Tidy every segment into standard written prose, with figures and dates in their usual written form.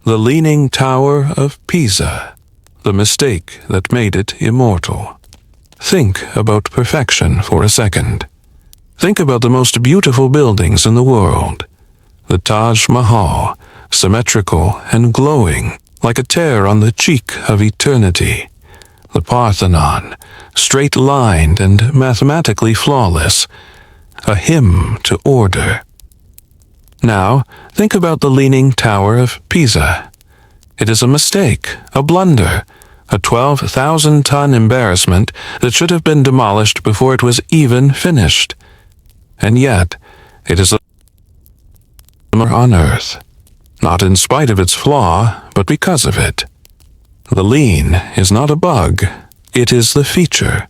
The Leaning Tower of Pisa, the mistake that made it immortal. Think about perfection for a second. Think about the most beautiful buildings in the world. The Taj Mahal, symmetrical and glowing, like a tear on the cheek of eternity. The Parthenon, straight-lined and mathematically flawless, a hymn to order. Now, think about the Leaning Tower of Pisa. It is a mistake, a blunder, a 12,000-ton embarrassment that should have been demolished before it was even finished. And yet, it is the on Earth, not in spite of its flaw, but because of it. The lean is not a bug, it is the feature.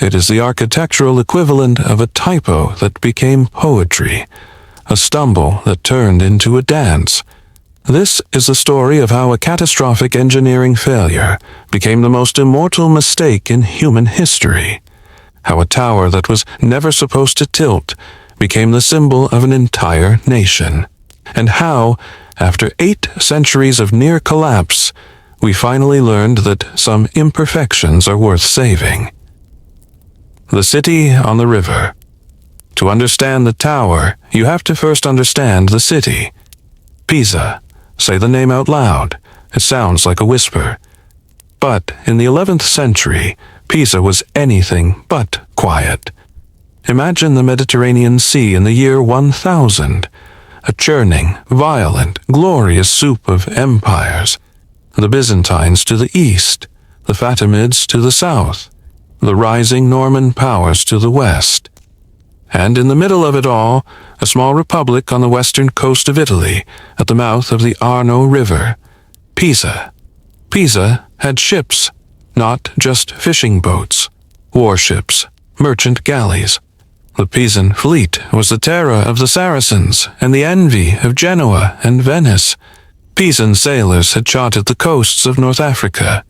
It is the architectural equivalent of a typo that became poetry, a stumble that turned into a dance. This is the story of how a catastrophic engineering failure became the most immortal mistake in human history. How a tower that was never supposed to tilt became the symbol of an entire nation. And how, after 8 centuries of near collapse, we finally learned that some imperfections are worth saving. The city on the river. To understand the tower, you have to first understand the city. Pisa. Say the name out loud. It sounds like a whisper. But in the 11th century, Pisa was anything but quiet. Imagine the Mediterranean Sea in the year 1000, a churning, violent, glorious soup of empires. The Byzantines to the east, the Fatimids to the south, the rising Norman powers to the west. And in the middle of it all, a small republic on the western coast of Italy, at the mouth of the Arno River. Pisa. Pisa had ships, not just fishing boats, warships, merchant galleys. The Pisan fleet was the terror of the Saracens and the envy of Genoa and Venice. Pisan sailors had charted the coasts of North Africa.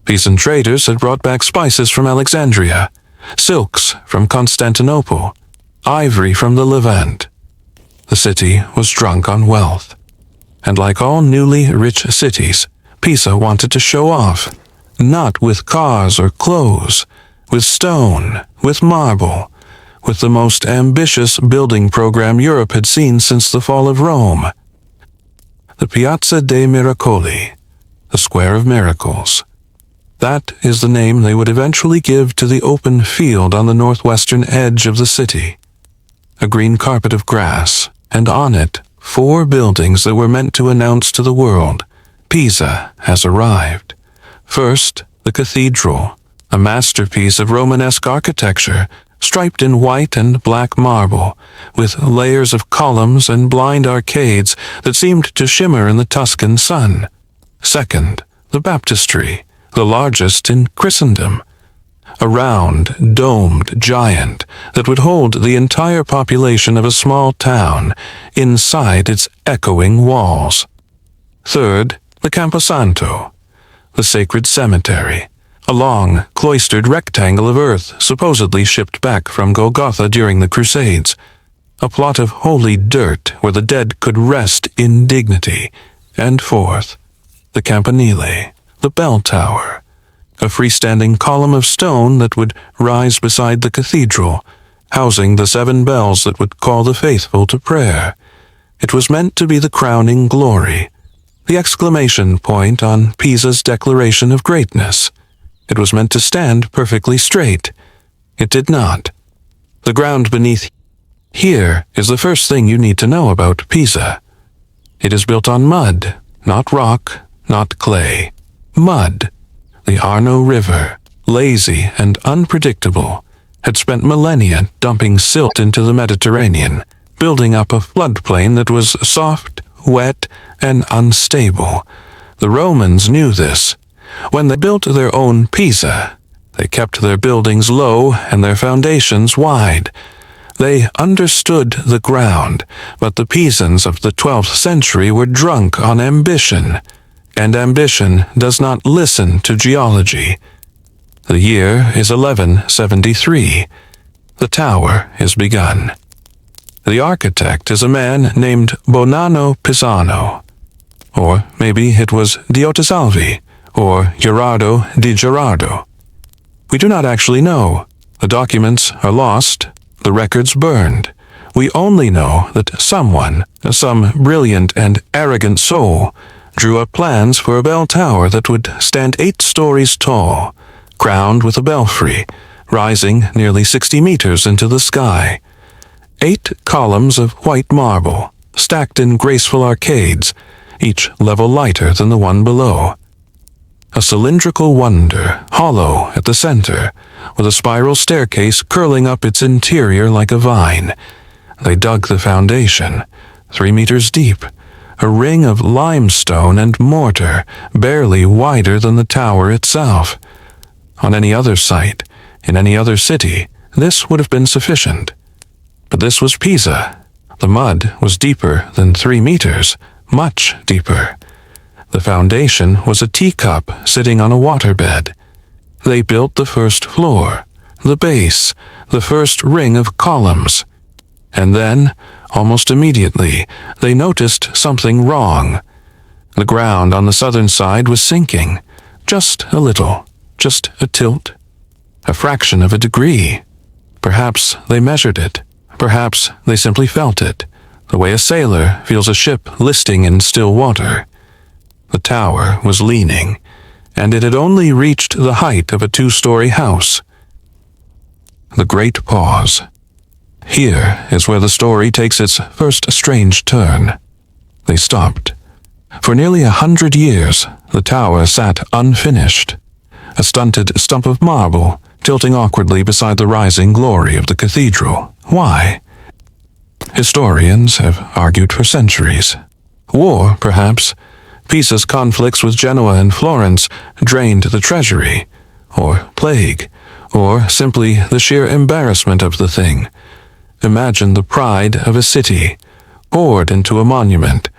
Pisan traders had brought back spices from Alexandria, silks from Constantinople, ivory from the Levant. The city was drunk on wealth. And like all newly rich cities, Pisa wanted to show off, not with cars or clothes, with stone, with marble, with the most ambitious building program Europe had seen since the fall of Rome. The Piazza dei Miracoli, the Square of Miracles. That is the name they would eventually give to the open field on the northwestern edge of the city. A green carpet of grass, and on it 4 buildings that were meant to announce to the world, Pisa has arrived. First, the cathedral, a masterpiece of Romanesque architecture, striped in white and black marble, with layers of columns and blind arcades that seemed to shimmer in the Tuscan sun. Second, the baptistry, the largest in Christendom, a round, domed giant that would hold the entire population of a small town inside its echoing walls. Third, the Camposanto, the sacred cemetery, a long, cloistered rectangle of earth supposedly shipped back from Golgotha during the Crusades, a plot of holy dirt where the dead could rest in dignity. And fourth, the Campanile, the bell tower, a freestanding column of stone that would rise beside the cathedral, housing the 7 bells that would call the faithful to prayer. It was meant to be the crowning glory, the exclamation point on Pisa's declaration of greatness. It was meant to stand perfectly straight. It did not. The ground beneath here is the first thing you need to know about Pisa. It is built on mud, not rock, not clay. Mud. The Arno River, lazy and unpredictable, had spent millennia dumping silt into the Mediterranean, building up a floodplain that was soft, wet, and unstable. The Romans knew this. When they built their own Pisa, they kept their buildings low and their foundations wide. They understood the ground, but the Pisans of the 12th century were drunk on ambition, and ambition does not listen to geology. The year is 1173. The tower is begun. The architect is a man named Bonanno Pisano. Or maybe it was Diotisalvi, or Gerardo di Gerardo. We do not actually know. The documents are lost, the records burned. We only know that someone, some brilliant and arrogant soul, drew up plans for a bell tower that would stand 8 stories tall, crowned with a belfry, rising nearly 60 meters into the sky. 8 columns of white marble, stacked in graceful arcades, each level lighter than the one below. A cylindrical wonder, hollow at the center, with a spiral staircase curling up its interior like a vine. They dug the foundation, 3 meters deep, a ring of limestone and mortar, barely wider than the tower itself. On any other site, in any other city, this would have been sufficient. But this was Pisa. The mud was deeper than 3 meters, much deeper. The foundation was a teacup sitting on a waterbed. They built the first floor, the base, the first ring of columns. And then, almost immediately, they noticed something wrong. The ground on the southern side was sinking, just a little, just a tilt, a fraction of a degree. Perhaps they measured it. Perhaps they simply felt it, the way a sailor feels a ship listing in still water. The tower was leaning, and it had only reached the height of a 2-story house. The great pause. Here is where the story takes its first strange turn. They stopped. For nearly 100 years, the tower sat unfinished, a stunted stump of marble tilting awkwardly beside the rising glory of the cathedral. Why? Historians have argued for centuries. War, perhaps. Pisa's conflicts with Genoa and Florence drained the treasury, or plague, or simply the sheer embarrassment of the thing. Imagine the pride of a city, poured into a monument,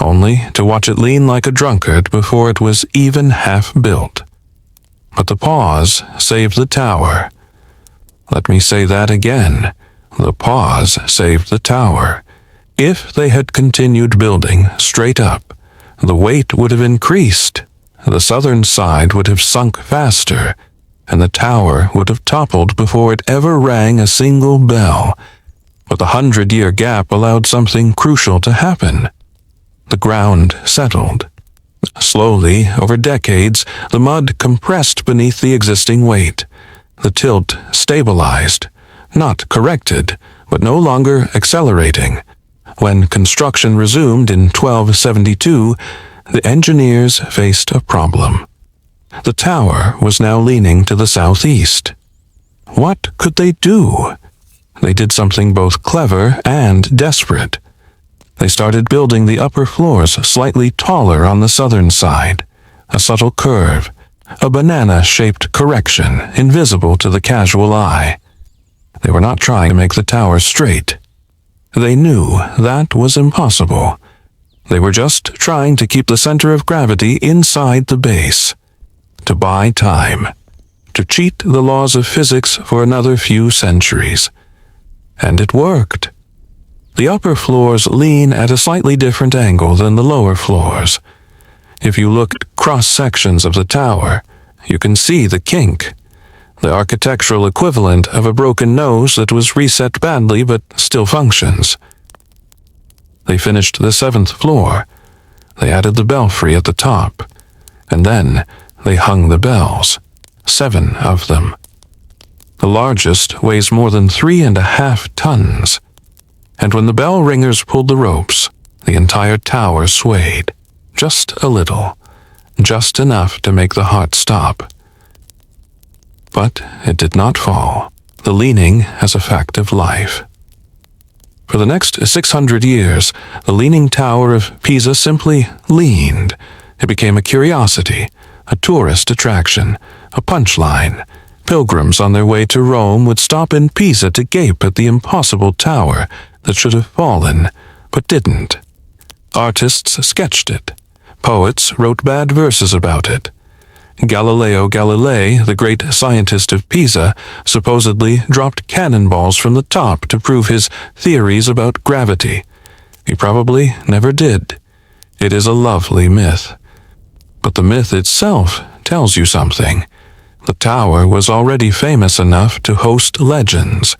only to watch it lean like a drunkard before it was even half built. But the pause saved the tower. Let me say that again. The pause saved the tower. If they had continued building straight up, the weight would have increased, the southern side would have sunk faster, and the tower would have toppled before it ever rang a single bell. But the 100-year gap allowed something crucial to happen. The ground settled. Slowly, over decades, the mud compressed beneath the existing weight. The tilt stabilized, not corrected, but no longer accelerating. When construction resumed in 1272, the engineers faced a problem. The tower was now leaning to the southeast. What could they do? They did something both clever and desperate. They started building the upper floors slightly taller on the southern side, a subtle curve, a banana-shaped correction invisible to the casual eye. They were not trying to make the tower straight. They knew that was impossible. They were just trying to keep the center of gravity inside the base, to buy time, to cheat the laws of physics for another few centuries. And it worked. The upper floors lean at a slightly different angle than the lower floors. If you look at cross-sections of the tower, you can see the kink, the architectural equivalent of a broken nose that was reset badly but still functions. They finished the 7th floor. They added the belfry at the top, and then they hung the bells, 7 of them. The largest weighs more than 3.5 tons, and when the bell ringers pulled the ropes, the entire tower swayed, just a little, just enough to make the heart stop. But it did not fall. The leaning has a fact of life. For the next 600 years, the Leaning Tower of Pisa simply leaned. It became a curiosity, a tourist attraction, a punchline. Pilgrims on their way to Rome would stop in Pisa to gape at the impossible tower that should have fallen, but didn't. Artists sketched it. Poets wrote bad verses about it. Galileo Galilei, the great scientist of Pisa, supposedly dropped cannonballs from the top to prove his theories about gravity. He probably never did. It is a lovely myth. But the myth itself tells you something. The tower was already famous enough to host legends.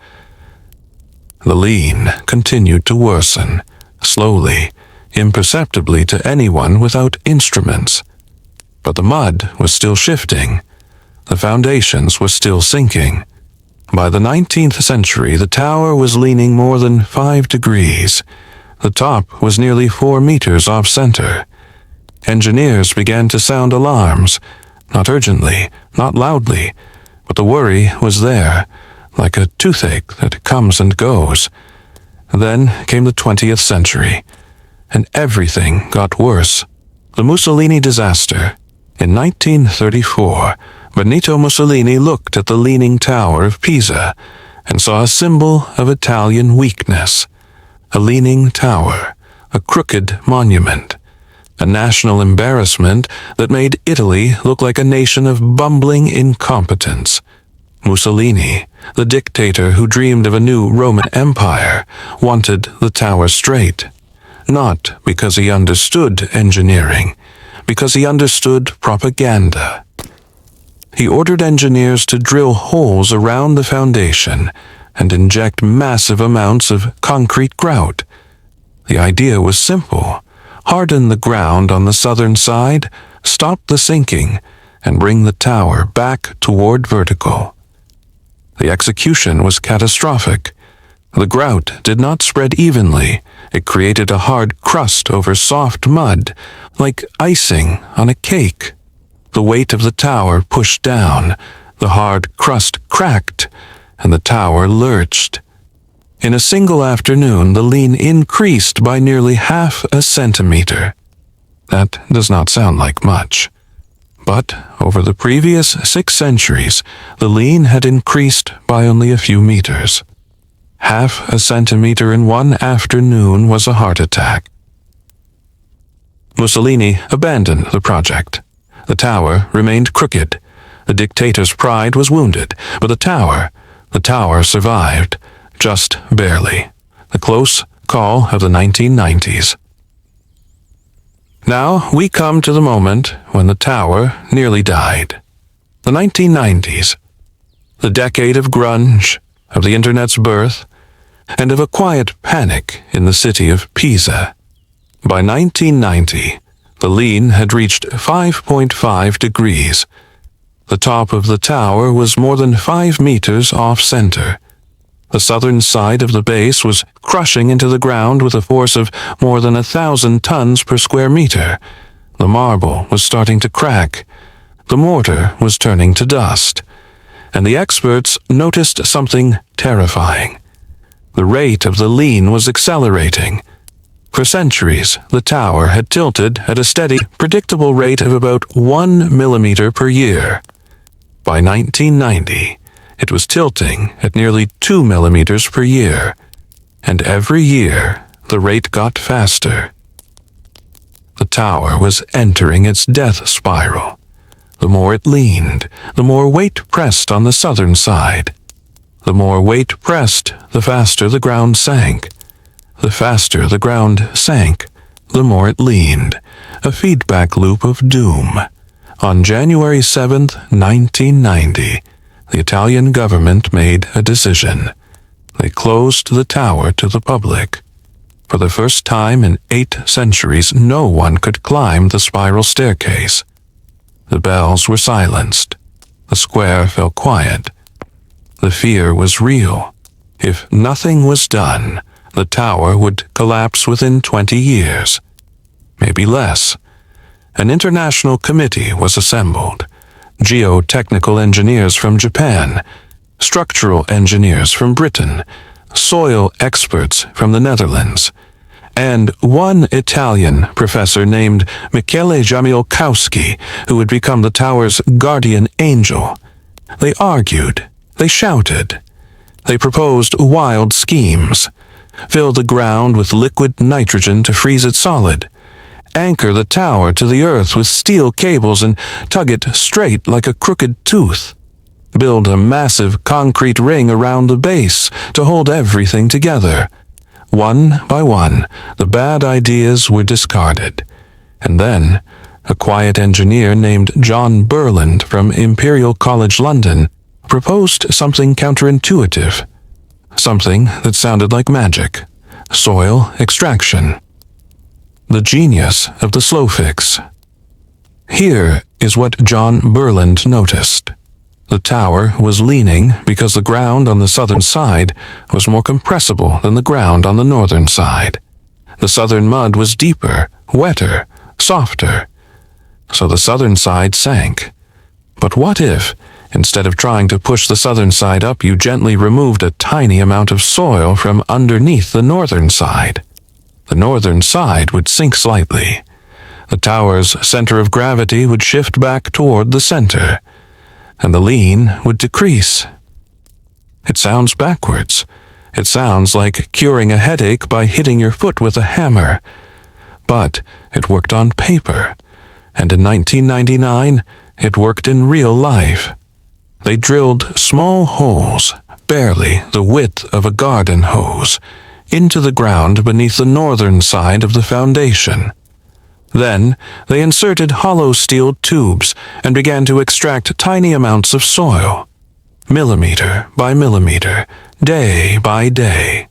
The lean continued to worsen, slowly, imperceptibly to anyone without instruments. But the mud was still shifting. The foundations were still sinking. By the 19th century, the tower was leaning more than 5 degrees. The top was nearly 4 meters off center. Engineers began to sound alarms, not urgently, not loudly, but the worry was there, like a toothache that comes and goes. Then came the 20th century, and everything got worse. The Mussolini disaster. In 1934, Benito Mussolini looked at the Leaning Tower of Pisa and saw a symbol of Italian weakness. A leaning tower, a crooked monument, a national embarrassment that made Italy look like a nation of bumbling incompetence. Mussolini, the dictator who dreamed of a new Roman Empire, wanted the tower straight. Not because he understood engineering, because he understood propaganda. He ordered engineers to drill holes around the foundation and inject massive amounts of concrete grout. The idea was simple. Harden the ground on the southern side, stop the sinking, and bring the tower back toward vertical. The execution was catastrophic. The grout did not spread evenly. It created a hard crust over soft mud, like icing on a cake. The weight of the tower pushed down, the hard crust cracked, and the tower lurched. In a single afternoon, the lean increased by nearly half a centimeter. That does not sound like much. But over the previous 6 centuries, the lean had increased by only a few meters. Half a centimeter in one afternoon was a heart attack. Mussolini abandoned the project. The tower remained crooked. The dictator's pride was wounded, but the tower survived, just barely. The close call of the 1990s. Now we come to the moment when the tower nearly died. The 1990s. The decade of grunge, of the internet's birth, and of a quiet panic in the city of Pisa. By 1990, the lean had reached 5.5 degrees. The top of the tower was more than 5 meters off-center. The southern side of the base was crushing into the ground with a force of more than 1,000 tons per square meter. The marble was starting to crack. The mortar was turning to dust. And the experts noticed something terrifying. The rate of the lean was accelerating. For centuries, the tower had tilted at a steady, predictable rate of about 1 millimeter per year. By 1990, it was tilting at nearly 2 millimeters per year, and every year the rate got faster. The tower was entering its death spiral. The more it leaned, the more weight pressed on the southern side. The more weight pressed, the faster the ground sank. The faster the ground sank, the more it leaned, a feedback loop of doom. On January 7, 1990, the Italian government made a decision. They closed the tower to the public. For the first time in 8 centuries, no one could climb the spiral staircase. The bells were silenced. The square fell quiet. The fear was real. If nothing was done, the tower would collapse within 20 years. Maybe less. An international committee was assembled. Geotechnical engineers from Japan, structural engineers from Britain, soil experts from the Netherlands, and one Italian professor named Michele Jamilkowski, who would become the tower's guardian angel. They argued. They shouted. They proposed wild schemes. Fill the ground with liquid nitrogen to freeze it solid. Anchor the tower to the earth with steel cables and tug it straight like a crooked tooth. Build a massive concrete ring around the base to hold everything together. One by one, the bad ideas were discarded. And then, a quiet engineer named John Burland from Imperial College London proposed something counterintuitive, something that sounded like magic: soil extraction. The genius of the slow fix. Here is what John Burland noticed. The tower was leaning because the ground on the southern side was more compressible than the ground on the northern side. The southern mud was deeper, wetter, softer, so the southern side sank. But what if, instead of trying to push the southern side up, you gently removed a tiny amount of soil from underneath the northern side? The northern side would sink slightly. The tower's center of gravity would shift back toward the center, and the lean would decrease. It sounds backwards. It sounds like curing a headache by hitting your foot with a hammer. But it worked on paper, and in 1999, it worked in real life. They drilled small holes, barely the width of a garden hose, into the ground beneath the northern side of the foundation. Then they inserted hollow steel tubes and began to extract tiny amounts of soil, millimeter by millimeter, day by day.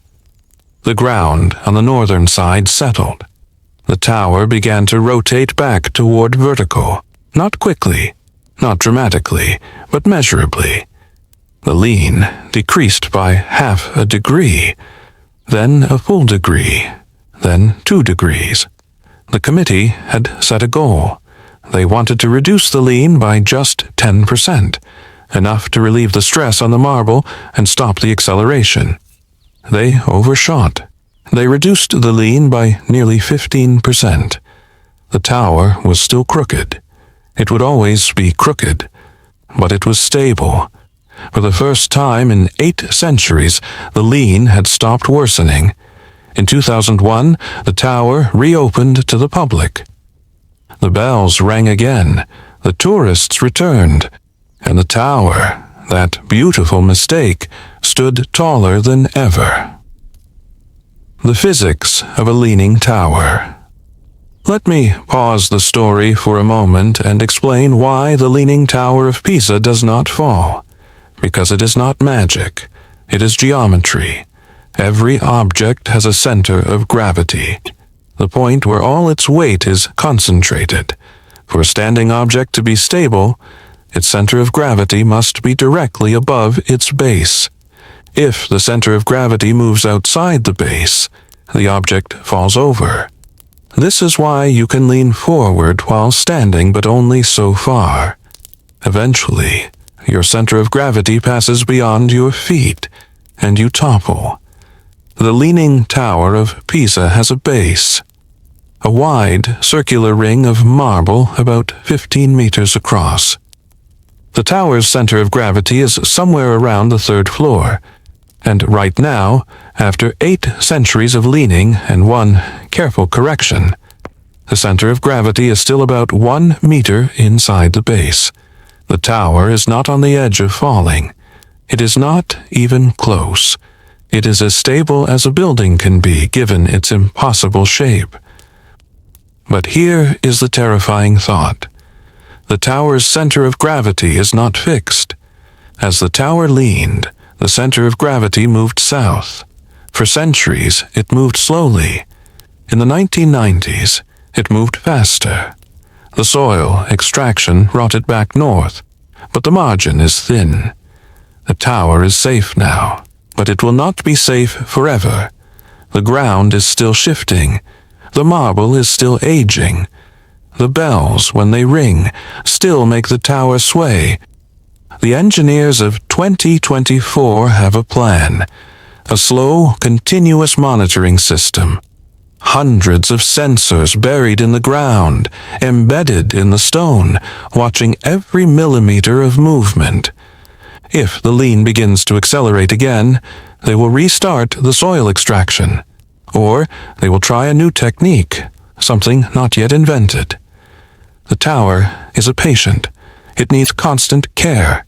The ground on the northern side settled. The tower began to rotate back toward vertical, not quickly, not dramatically, but measurably. The lean decreased by half a degree, then a full degree, then 2 degrees. The committee had set a goal. They wanted to reduce the lean by just 10%, enough to relieve the stress on the marble and stop the acceleration. They overshot. They reduced the lean by nearly 15%. The tower was still crooked. It would always be crooked, but it was stable. For the first time in 8 centuries, the lean had stopped worsening. In 2001, the tower reopened to the public. The bells rang again, the tourists returned, and the tower, that beautiful mistake, stood taller than ever. The physics of a leaning tower. Let me pause the story for a moment and explain why the Leaning Tower of Pisa does not fall. Because it is not magic, it is geometry. Every object has a center of gravity, the point where all its weight is concentrated. For a standing object to be stable, its center of gravity must be directly above its base. If the center of gravity moves outside the base, the object falls over. This is why you can lean forward while standing, but only so far. Eventually, your center of gravity passes beyond your feet, and you topple. The Leaning Tower of Pisa has a base, a wide, circular ring of marble about 15 meters across. The tower's center of gravity is somewhere around the 3rd floor, and right now, after 8 centuries of leaning and 1 careful correction, the center of gravity is still about 1 meter inside the base. The tower is not on the edge of falling. It is not even close. It is as stable as a building can be given its impossible shape. But here is the terrifying thought. The tower's center of gravity is not fixed. As the tower leaned, the center of gravity moved south. For centuries, it moved slowly. In the 1990s, it moved faster. The soil extraction brought it back north, but the margin is thin. The tower is safe now, but it will not be safe forever. The ground is still shifting. The marble is still aging. The bells, when they ring, still make the tower sway. The engineers of 2024 have a plan, a slow, continuous monitoring system. Hundreds of sensors buried in the ground, embedded in the stone, watching every millimeter of movement. If the lean begins to accelerate again, they will restart the soil extraction, or they will try a new technique, something not yet invented. The tower is a patient. It needs constant care.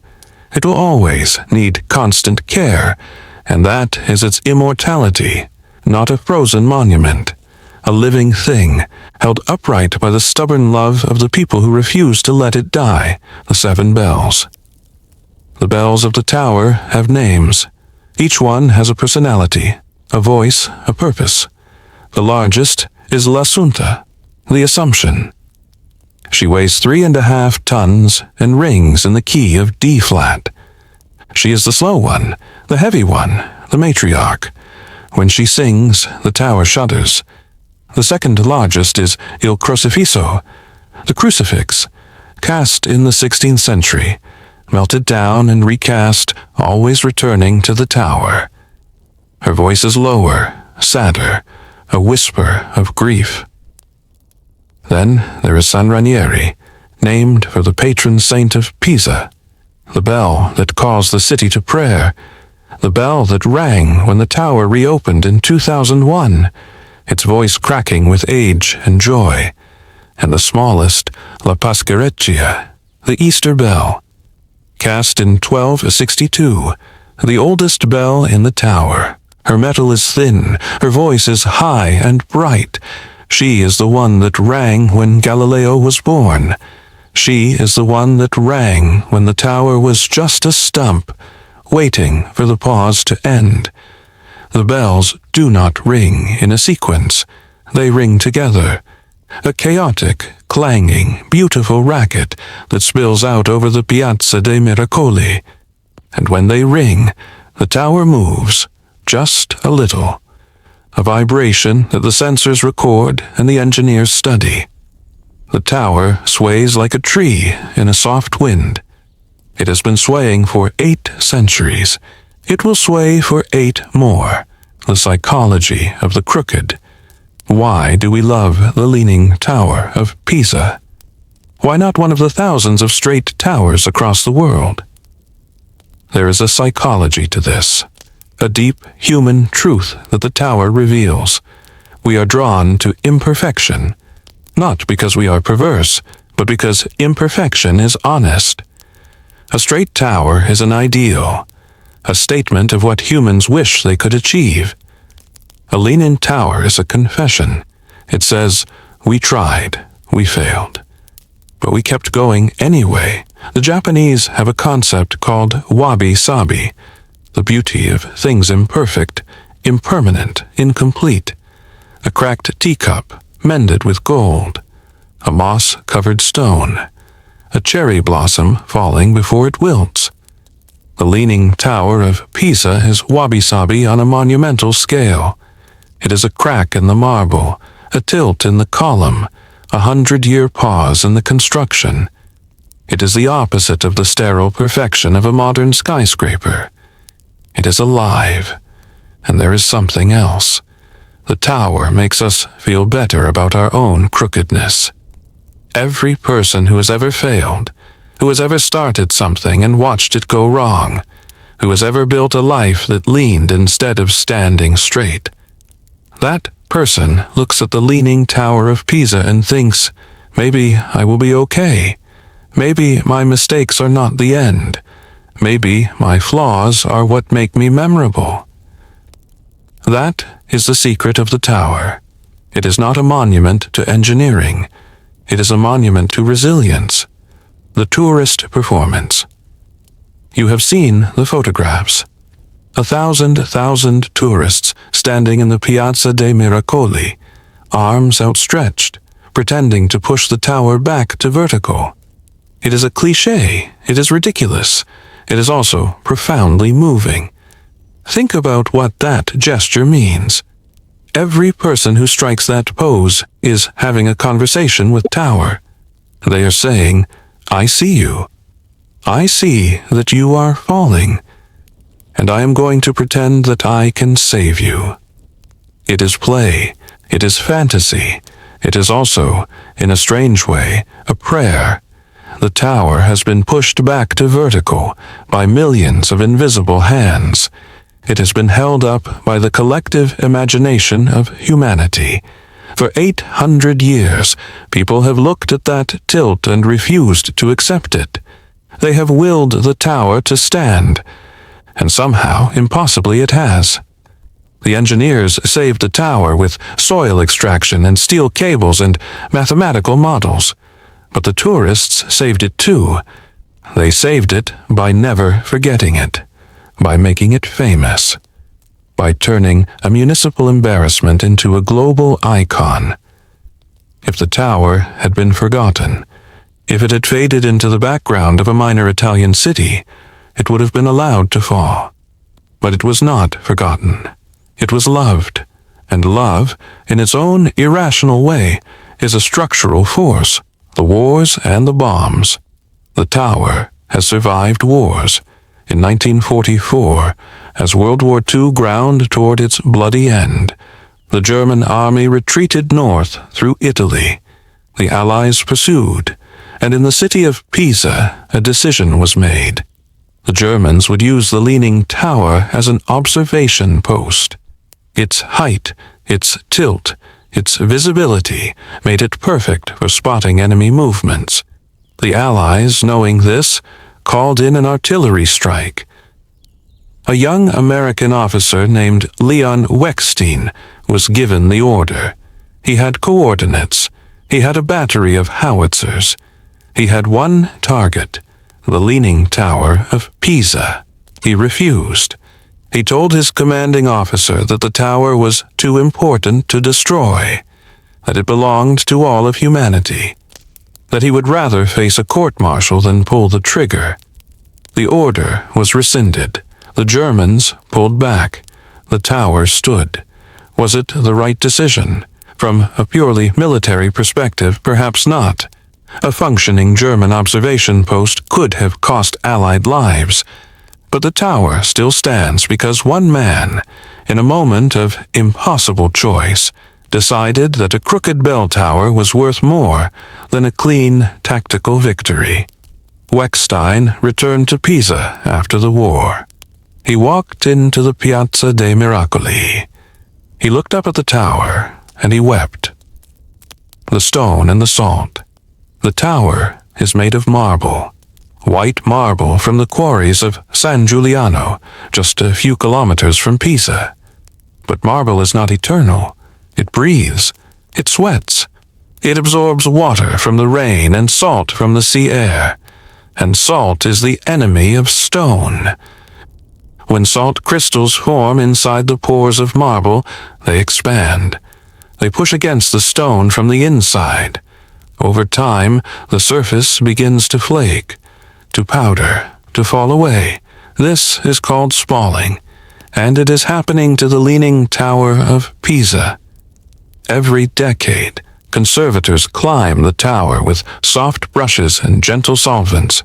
It will always need constant care, and that is its immortality, not a frozen monument. a living thing, held upright by the stubborn love of the people who refuse to let it die, the 7 bells. The bells of the tower have names. Each one has a personality, a voice, a purpose. The largest is L'Assunta, the Assumption. She weighs 3.5 tons and rings in the key of D-flat. She is the slow one, the heavy one, the matriarch. When she sings, the tower shudders. The second largest is Il Crocifisso, the crucifix, cast in the 16th century, melted down and recast, always returning to the tower. Her voice is lower, sadder, a whisper of grief. Then there is San Ranieri, named for the patron saint of Pisa, the bell that calls the city to prayer, the bell that rang when the tower reopened in 2001, its voice cracking with age and joy, and the smallest, La Paschereccia, the Easter bell, cast in 1262, the oldest bell in the tower. Her metal is thin, her voice is high and bright. She is the one that rang when Galileo was born. She is the one that rang when the tower was just a stump, waiting for the pause to end. The bells do not ring in a sequence. They ring together. A chaotic, clanging, beautiful racket that spills out over the Piazza dei Miracoli. And when they ring, the tower moves, just a little. A vibration that the sensors record and the engineers study. The tower sways like a tree in a soft wind. It has been swaying for 8 centuries. It will sway for 8 more. The psychology of the crooked. Why do we love the Leaning Tower of Pisa? Why not one of the thousands of straight towers across the world? There is a psychology to this, a deep human truth that the tower reveals. We are drawn to imperfection, not because we are perverse, but because imperfection is honest. A straight tower is an ideal, a statement of what humans wish they could achieve. A leaning tower is a confession. It says, we tried, we failed. But we kept going anyway. The Japanese have a concept called wabi-sabi, the beauty of things imperfect, impermanent, incomplete. A cracked teacup, mended with gold. A moss-covered stone. A cherry blossom falling before it wilts. The Leaning Tower of Pisa is wabi-sabi on a monumental scale. It is a crack in the marble, a tilt in the column, 100-year pause in the construction. It is the opposite of the sterile perfection of a modern skyscraper. It is alive, and there is something else. The tower makes us feel better about our own crookedness. Every person who has ever failed, who has ever started something and watched it go wrong, who has ever built a life that leaned instead of standing straight, that person looks at the Leaning Tower of Pisa and thinks, maybe I will be okay. Maybe my mistakes are not the end. Maybe my flaws are what make me memorable. That is the secret of the tower. It is not a monument to engineering. It is a monument to resilience. The tourist performance. You have seen the photographs. 1,000 tourists standing in the Piazza dei Miracoli, arms outstretched, pretending to push the tower back to vertical. It is a cliché. It is ridiculous. It is also profoundly moving. Think about what that gesture means. Every person who strikes that pose is having a conversation with tower. They are saying, I see you. I see that you are falling, and I am going to pretend that I can save you. It is play. It is fantasy. It is also, in a strange way, a prayer. The tower has been pushed back to vertical by millions of invisible hands. It has been held up by the collective imagination of humanity. For 800 years, people have looked at that tilt and refused to accept it. They have willed the tower to stand, and somehow, impossibly, it has. The engineers saved the tower with soil extraction and steel cables and mathematical models. But the tourists saved it too. They saved it by never forgetting it, by making it famous, by turning a municipal embarrassment into a global icon. If the tower had been forgotten, if it had faded into the background of a minor Italian city, it would have been allowed to fall. But it was not forgotten. It was loved, and love, in its own irrational way, is a structural force. The wars and the bombs. The tower has survived wars. In 1944, as World War II ground toward its bloody end, the German army retreated north through Italy. The Allies pursued, and in the city of Pisa, a decision was made. The Germans would use the Leaning Tower as an observation post. Its height, its tilt, its visibility made it perfect for spotting enemy movements. The Allies, knowing this, called in an artillery strike. A young American officer named Leon Weckstein was given the order. He had coordinates. He had a battery of howitzers. He had one target, the Leaning Tower of Pisa. He refused. He told his commanding officer that the tower was too important to destroy, that it belonged to all of humanity, that he would rather face a court-martial than pull the trigger. The order was rescinded. The Germans pulled back. The tower stood. Was it the right decision? From a purely military perspective, perhaps not. A functioning German observation post could have cost Allied lives. But the tower still stands because one man, in a moment of impossible choice, decided that a crooked bell tower was worth more than a clean tactical victory. Weckstein returned to Pisa after the war. He walked into the Piazza dei Miracoli. He looked up at the tower, and he wept. The stone and the salt. The tower is made of marble. White marble from the quarries of San Giuliano, just a few kilometers from Pisa. But marble is not eternal. It breathes. It sweats. It absorbs water from the rain and salt from the sea air. And salt is the enemy of stone. When salt crystals form inside the pores of marble, they expand. They push against the stone from the inside. Over time, the surface begins to flake, to powder, to fall away. This is called spalling, and it is happening to the Leaning Tower of Pisa. Every decade, conservators climb the tower with soft brushes and gentle solvents.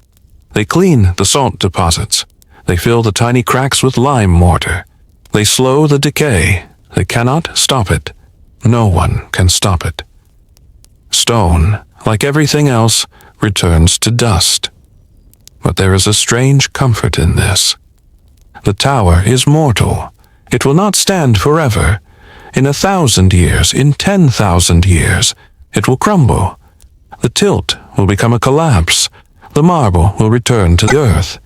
They clean the salt deposits. They fill the tiny cracks with lime mortar. They slow the decay. They cannot stop it. No one can stop it. Stone, like everything else, returns to dust. But there is a strange comfort in this. The tower is mortal. It will not stand forever. In 1,000 years, in 10,000 years, it will crumble. The tilt will become a collapse. The marble will return to the earth.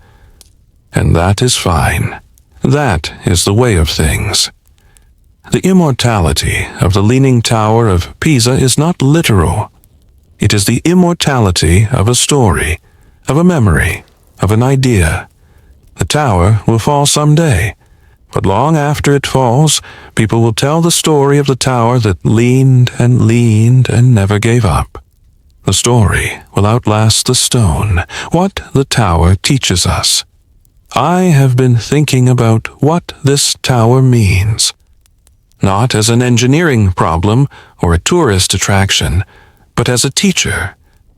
And that is fine. That is the way of things. The immortality of the Leaning Tower of Pisa is not literal. It is the immortality of a story, of a memory, of an idea. The tower will fall someday, but long after it falls, people will tell the story of the tower that leaned and never gave up. The story will outlast the stone, what the tower teaches us. I have been thinking about what this tower means. Not as an engineering problem or a tourist attraction, but as a teacher.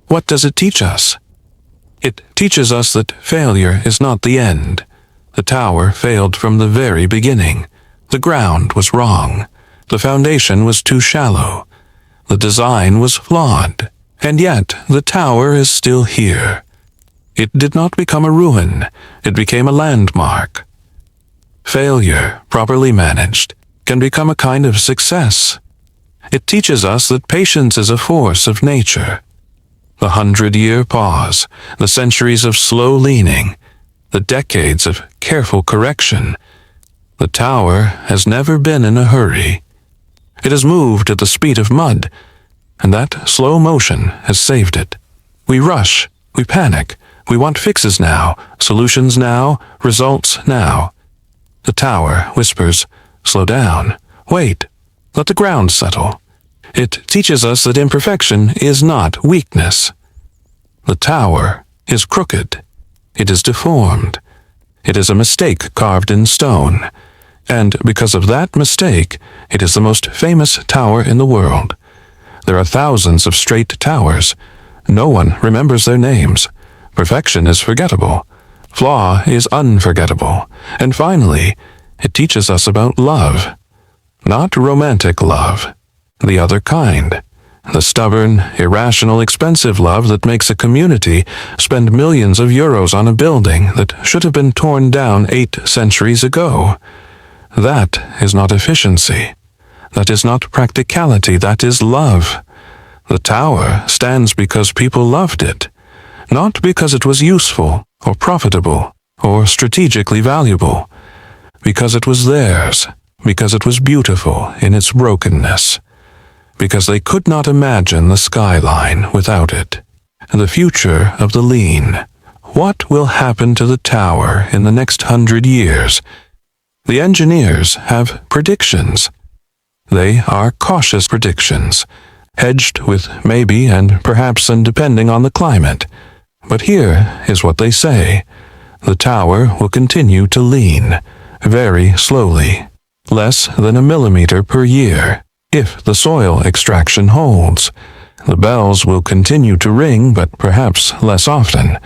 What does it teach us? It teaches us that failure is not the end. The tower failed from the very beginning. The ground was wrong. The foundation was too shallow. The design was flawed. And yet the tower is still here. It did not become a ruin. It became a landmark. Failure, properly managed, can become a kind of success. It teaches us that patience is a force of nature. The 100-year pause, the centuries of slow leaning, the decades of careful correction, The tower has never been in a hurry. It has moved at the speed of mud, and that slow motion has saved it. We rush, we panic, we want fixes now, solutions now, results now. The tower whispers, slow down, wait, let the ground settle. It teaches us that imperfection is not weakness. The tower is crooked. It is deformed. It is a mistake carved in stone. And because of that mistake, it is the most famous tower in the world. There are thousands of straight towers. No one remembers their names. Perfection is forgettable. Flaw is unforgettable. And finally, it teaches us about love. Not romantic love. The other kind. The stubborn, irrational, expensive love that makes a community spend millions of euros on a building that should have been torn down 8 centuries ago. That is not efficiency. That is not practicality. That is love. The tower stands because people loved it, not because it was useful or profitable or strategically valuable, because it was theirs, because it was beautiful in its brokenness, because they could not imagine the skyline without it. The future of the lean. What will happen to the tower in the next 100 years? The engineers have predictions. They are cautious predictions, hedged with maybe and perhaps and depending on the climate. But here is what they say. The tower will continue to lean, very slowly, less than a millimeter per year, if the soil extraction holds. The bells will continue to ring, but perhaps less often.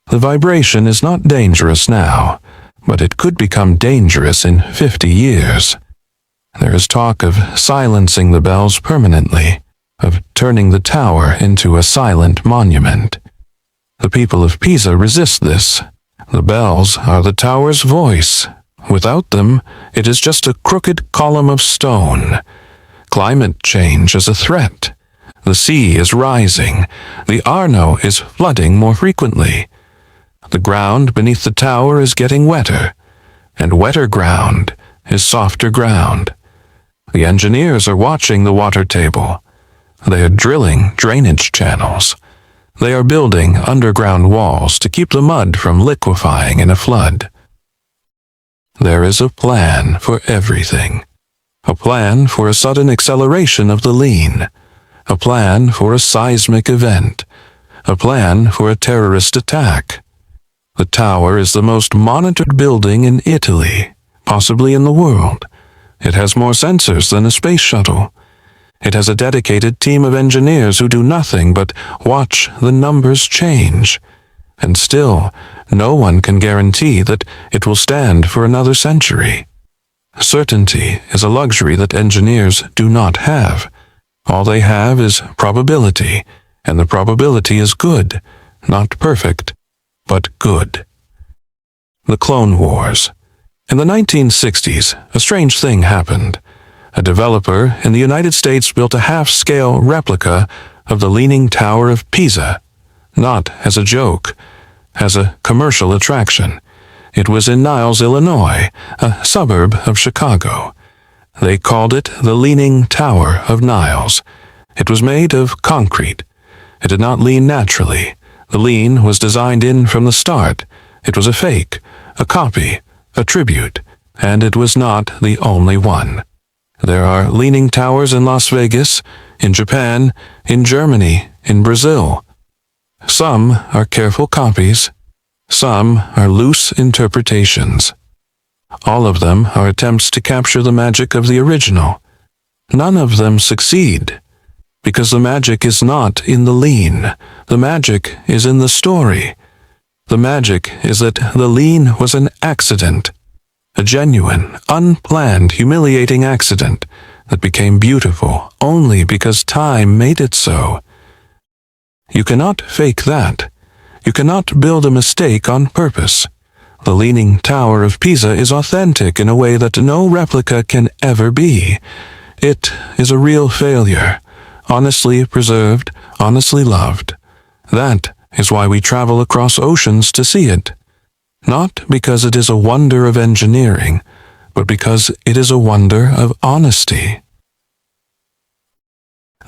The vibration is not dangerous now, but it could become dangerous in 50 years. There is talk of silencing the bells permanently, of turning the tower into a silent monument. The people of Pisa resist this. The bells are the tower's voice. Without them, it is just a crooked column of stone. Climate change is a threat. The sea is rising. The Arno is flooding more frequently. The ground beneath the tower is getting wetter, and wetter ground is softer ground. The engineers are watching the water table. They are drilling drainage channels. They are building underground walls to keep the mud from liquefying in a flood. There is a plan for everything. A plan for a sudden acceleration of the lean. A plan for a seismic event. A plan for a terrorist attack. The tower is the most monitored building in Italy, possibly in the world. It has more sensors than a space shuttle. It has a dedicated team of engineers who do nothing but watch the numbers change. And still, no one can guarantee that it will stand for another century. Certainty is a luxury that engineers do not have. All they have is probability, and the probability is good, not perfect, but good. The Clone Wars. In the 1960s, a strange thing happened. A developer in the United States built a half-scale replica of the Leaning Tower of Pisa, not as a joke, as a commercial attraction. It was in Niles, Illinois, a suburb of Chicago. They called it the Leaning Tower of Niles. It was made of concrete. It did not lean naturally. The lean was designed in from the start. It was a fake, a copy, a tribute, and it was not the only one. There are leaning towers in Las Vegas, in Japan, in Germany, in Brazil. Some are careful copies. Some are loose interpretations. All of them are attempts to capture the magic of the original. None of them succeed, because the magic is not in the lean. The magic is in the story. The magic is that the lean was an accident, a genuine, unplanned, humiliating accident that became beautiful only because time made it so. You cannot fake that. You cannot build a mistake on purpose. The Leaning Tower of Pisa is authentic in a way that no replica can ever be. It is a real failure, honestly preserved, honestly loved. That is why we travel across oceans to see it. Not because it is a wonder of engineering, but because it is a wonder of honesty.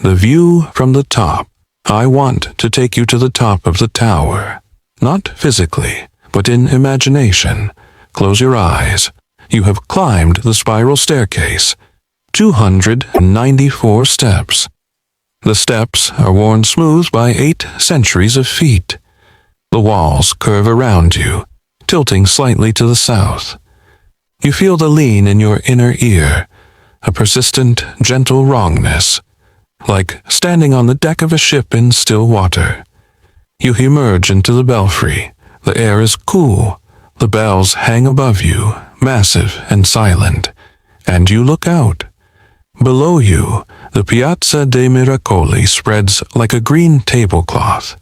The view from the top. I want to take you to the top of the tower. Not physically, but in imagination. Close your eyes. You have climbed the spiral staircase. 294 steps. The steps are worn smooth by 8 centuries of feet. The walls curve around you, tilting slightly to the south. You feel the lean in your inner ear, a persistent, gentle wrongness, like standing on the deck of a ship in still water. You emerge into the belfry. The air is cool. The bells hang above you, massive and silent, and you look out. Below you, the Piazza dei Miracoli spreads like a green tablecloth.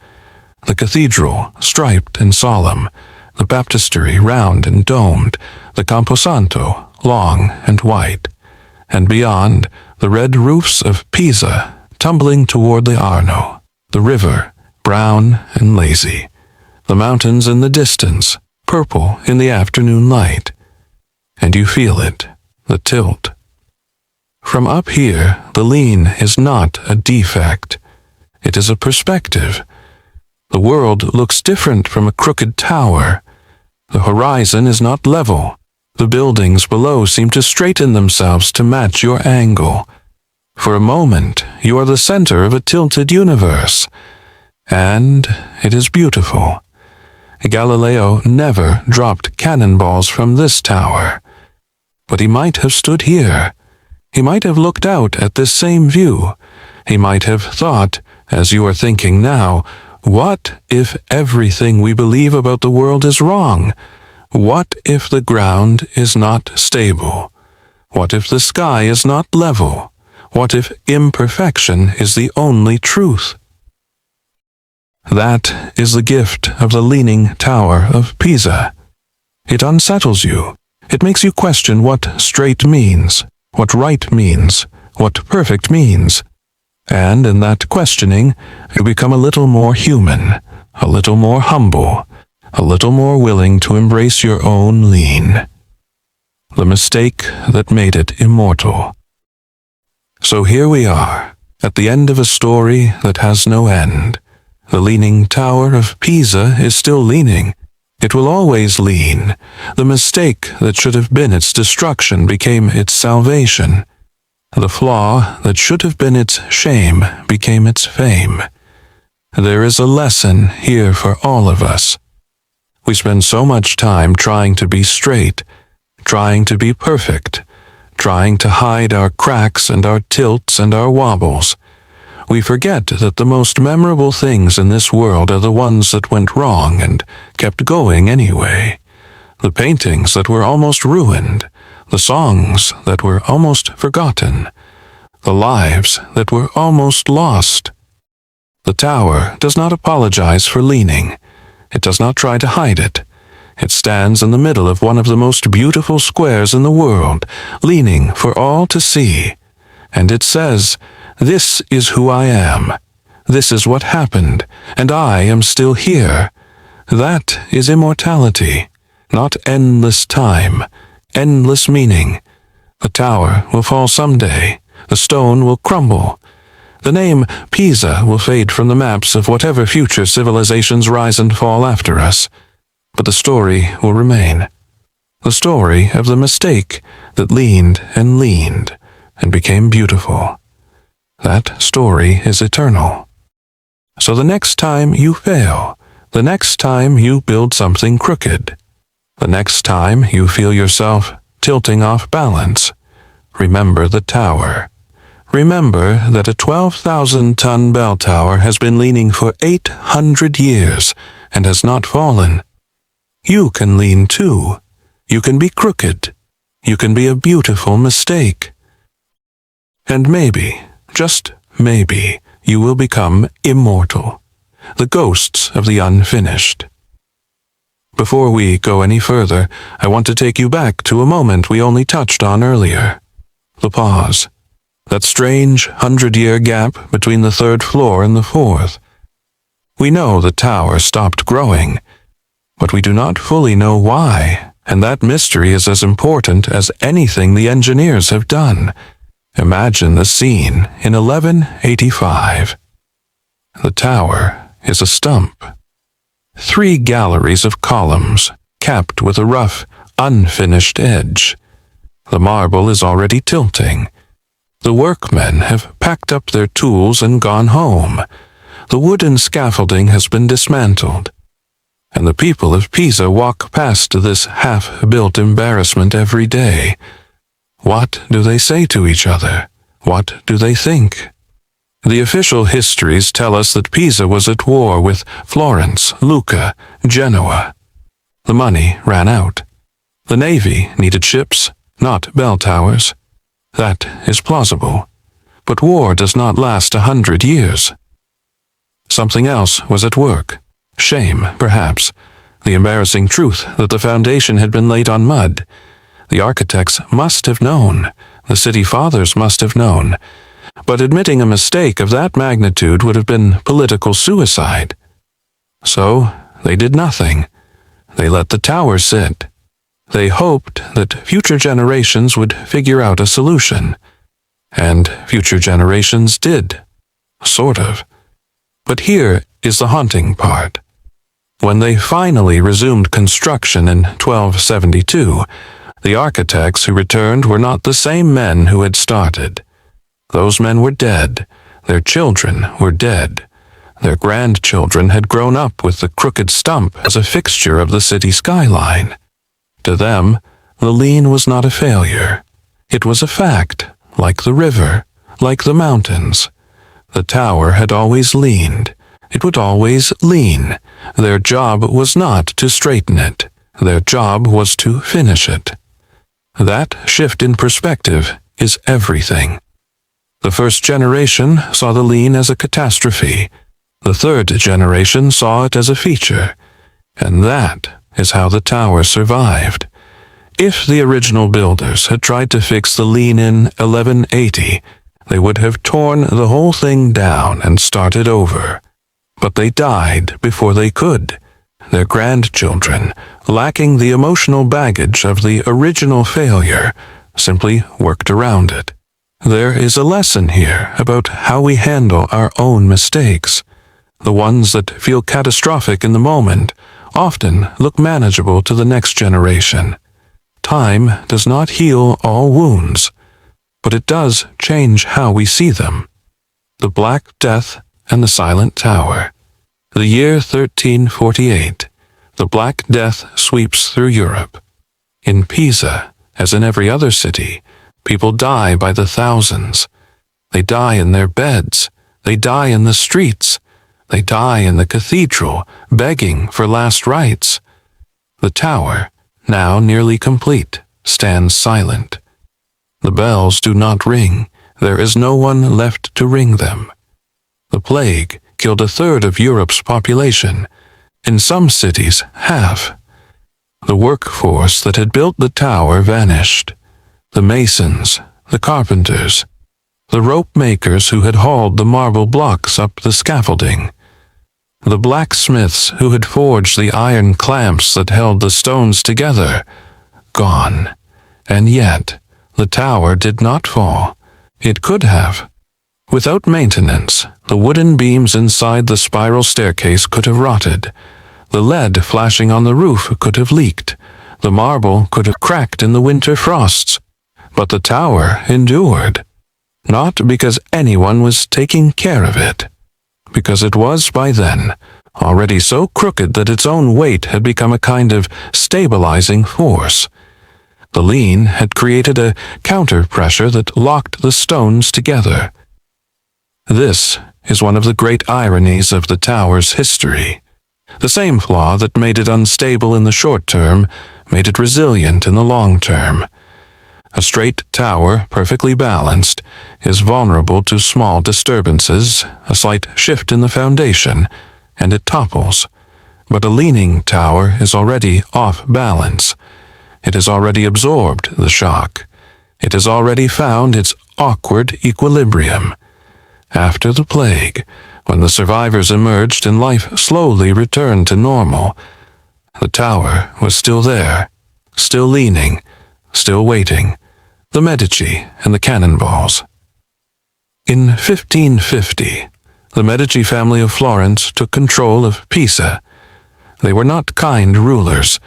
The cathedral, striped and solemn, the baptistery round and domed, the Camposanto, long and white, and beyond, the red roofs of Pisa tumbling toward the Arno, the river, brown and lazy, the mountains in the distance, purple in the afternoon light. And you feel it, the tilt. From up here, the lean is not a defect. It is a perspective. The world looks different from a crooked tower. The horizon is not level. The buildings below seem to straighten themselves to match your angle. For a moment, you are the center of a tilted universe. And it is beautiful. Galileo never dropped cannonballs from this tower. But he might have stood here. He might have looked out at this same view. He might have thought, as you are thinking now, what if everything we believe about the world is wrong? What if the ground is not stable? What if the sky is not level? What if imperfection is the only truth? That is the gift of the Leaning Tower of Pisa. It unsettles you. It makes you question what straight means, what right means, what perfect means. And in that questioning, you become a little more human, a little more humble, a little more willing to embrace your own lean. The mistake that made it immortal. So here we are, at the end of a story that has no end. The Leaning Tower of Pisa is still leaning. It will always lean. The mistake that should have been its destruction became its salvation. The flaw that should have been its shame became its fame. There is a lesson here for all of us. We spend so much time trying to be straight, trying to be perfect, trying to hide our cracks and our tilts and our wobbles. We forget that the most memorable things in this world are the ones that went wrong and kept going anyway. The paintings that were almost ruined, the songs that were almost forgotten, the lives that were almost lost. The tower does not apologize for leaning. It does not try to hide it. It stands in the middle of one of the most beautiful squares in the world, leaning for all to see. And it says, "This is who I am. This is what happened, and I am still here." That is immortality, not endless time, endless meaning. The tower will fall someday. The stone will crumble. The name Pisa will fade from the maps of whatever future civilizations rise and fall after us. But the story will remain. The story of the mistake that leaned and became beautiful. That story is eternal. So the next time you fail, the next time you build something crooked, the next time you feel yourself tilting off balance, remember the tower. Remember that a 12,000-ton bell tower has been leaning for 800 years and has not fallen. You can lean too. You can be crooked. You can be a beautiful mistake. And maybe, just maybe, you will become immortal, the ghosts of the unfinished. Before we go any further, I want to take you back to a moment we only touched on earlier. The pause. That strange 100-year gap between the 3rd floor and the 4th. We know the tower stopped growing, but we do not fully know why, And that mystery is as important as anything the engineers have done. Imagine the scene in 1185. The tower is a stump. 3 galleries of columns, capped with a rough, unfinished edge. The marble is already tilting. The workmen have packed up their tools and gone home. The wooden scaffolding has been dismantled. And the people of Pisa walk past this half-built embarrassment every day. What do they say to each other? What do they think? The official histories tell us that Pisa was at war with Florence, Lucca, Genoa. The money ran out. The navy needed ships, not bell towers. That is plausible. But war does not last 100 years. Something else was at work. Shame, perhaps. The embarrassing truth that the foundation had been laid on mud. The architects must have known. The city fathers must have known. But admitting a mistake of that magnitude would have been political suicide. So they did nothing. They let the tower sit. They hoped that future generations would figure out a solution. And future generations did. Sort of. But here is the haunting part. When they finally resumed construction in 1272, the architects who returned were not the same men who had started. Those men were dead. Their children were dead. Their grandchildren had grown up with the crooked stump as a fixture of the city skyline. To them, the lean was not a failure. It was a fact, like the river, like the mountains. The tower had always leaned. It would always lean. Their job was not to straighten it. Their job was to finish it. That shift in perspective is everything. The first generation saw the lean as a catastrophe. The third generation saw it as a feature. And that is how the tower survived. If the original builders had tried to fix the lean in 1180, they would have torn the whole thing down and started over. But they died before they could. Their grandchildren, lacking the emotional baggage of the original failure, simply worked around it. There is a lesson here about how we handle our own mistakes. The ones that feel catastrophic in the moment often look manageable to the next generation. Time does not heal all wounds, but it does change how we see them. The Black Death and the Silent Tower. The year 1348. The Black Death sweeps through Europe. In Pisa, as in every other city, people die by the thousands. They die in their beds. They die in the streets. They die in the cathedral, begging for last rites. The tower, now nearly complete, stands silent. The bells do not ring. There is no one left to ring them. The plague killed 1/3 of Europe's population. In some cities, half. The workforce that had built the tower vanished. The masons, the carpenters, the rope makers who had hauled the marble blocks up the scaffolding, the blacksmiths who had forged the iron clamps that held the stones together, gone. And yet, the tower did not fall. It could have. Without maintenance, the wooden beams inside the spiral staircase could have rotted. The lead flashing on the roof could have leaked. The marble could have cracked in the winter frosts. But the tower endured. Not because anyone was taking care of it. Because it was, by then, already so crooked that its own weight had become a kind of stabilizing force. The lean had created a counter-pressure that locked the stones together. This is one of the great ironies of the tower's history. The same flaw that made it unstable in the short term made it resilient in the long term. A straight tower, perfectly balanced, is vulnerable to small disturbances, a slight shift in the foundation, and it topples. But a leaning tower is already off balance. It has already absorbed the shock. It has already found its awkward equilibrium. After the plague, when the survivors emerged and life slowly returned to normal, the tower was still there, still leaning, still waiting, the Medici and the cannonballs. In 1550, the Medici family of Florence took control of Pisa. They were not kind rulers.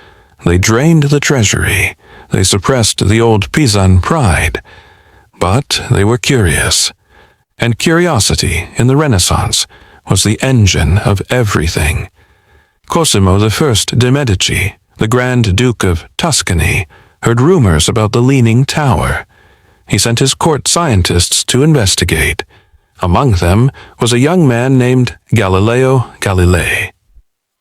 They drained the treasury. They suppressed the old Pisan pride. But they were curious. And curiosity in the Renaissance was the engine of everything. Cosimo I de' Medici, the Grand Duke of Tuscany, heard rumors about the Leaning Tower. He sent his court scientists to investigate. Among them was a young man named Galileo Galilei.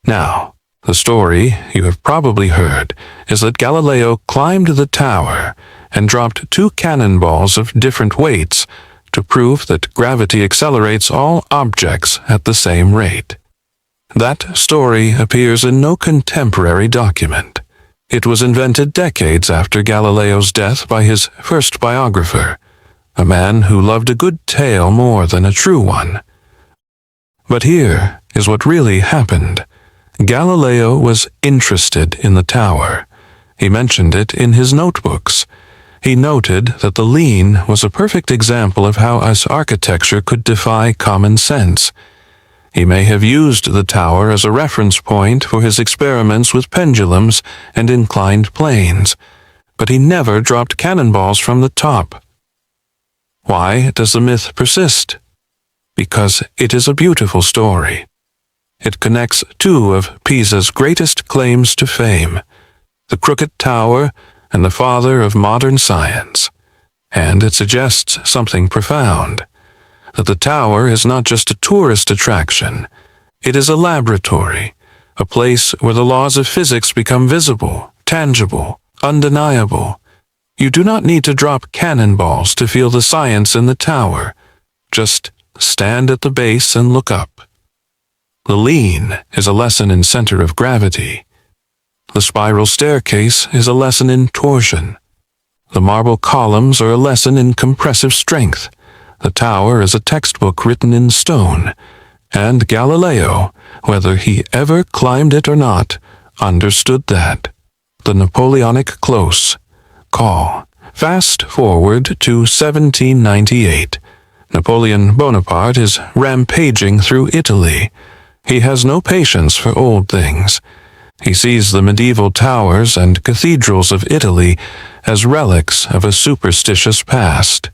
Now, the story you have probably heard is that Galileo climbed the tower and dropped 2 cannonballs of different weights to prove that gravity accelerates all objects at the same rate. That story appears in no contemporary document. It was invented decades after Galileo's death by his first biographer, a man who loved a good tale more than a true one. But here is what really happened. Galileo was interested in the tower. He mentioned it in his notebooks. He noted that the lean was a perfect example of how its architecture could defy common sense. He may have used the tower as a reference point for his experiments with pendulums and inclined planes, but he never dropped cannonballs from the top. Why does the myth persist? Because it is a beautiful story. It connects 2 of Pisa's greatest claims to fame, the Crooked Tower and the father of modern science. And it suggests something profound, that the tower is not just a tourist attraction. It is a laboratory, a place where the laws of physics become visible, tangible, undeniable. You do not need to drop cannonballs to feel the science in the tower. Just stand at the base and look up. The lean is a lesson in center of gravity. The spiral staircase is a lesson in torsion. The marble columns are a lesson in compressive strength. The tower is a textbook written in stone. And Galileo, whether he ever climbed it or not, understood that. The Napoleonic close. Call. Fast forward to 1798. Napoleon Bonaparte is rampaging through Italy. He has no patience for old things. He sees the medieval towers and cathedrals of Italy as relics of a superstitious past.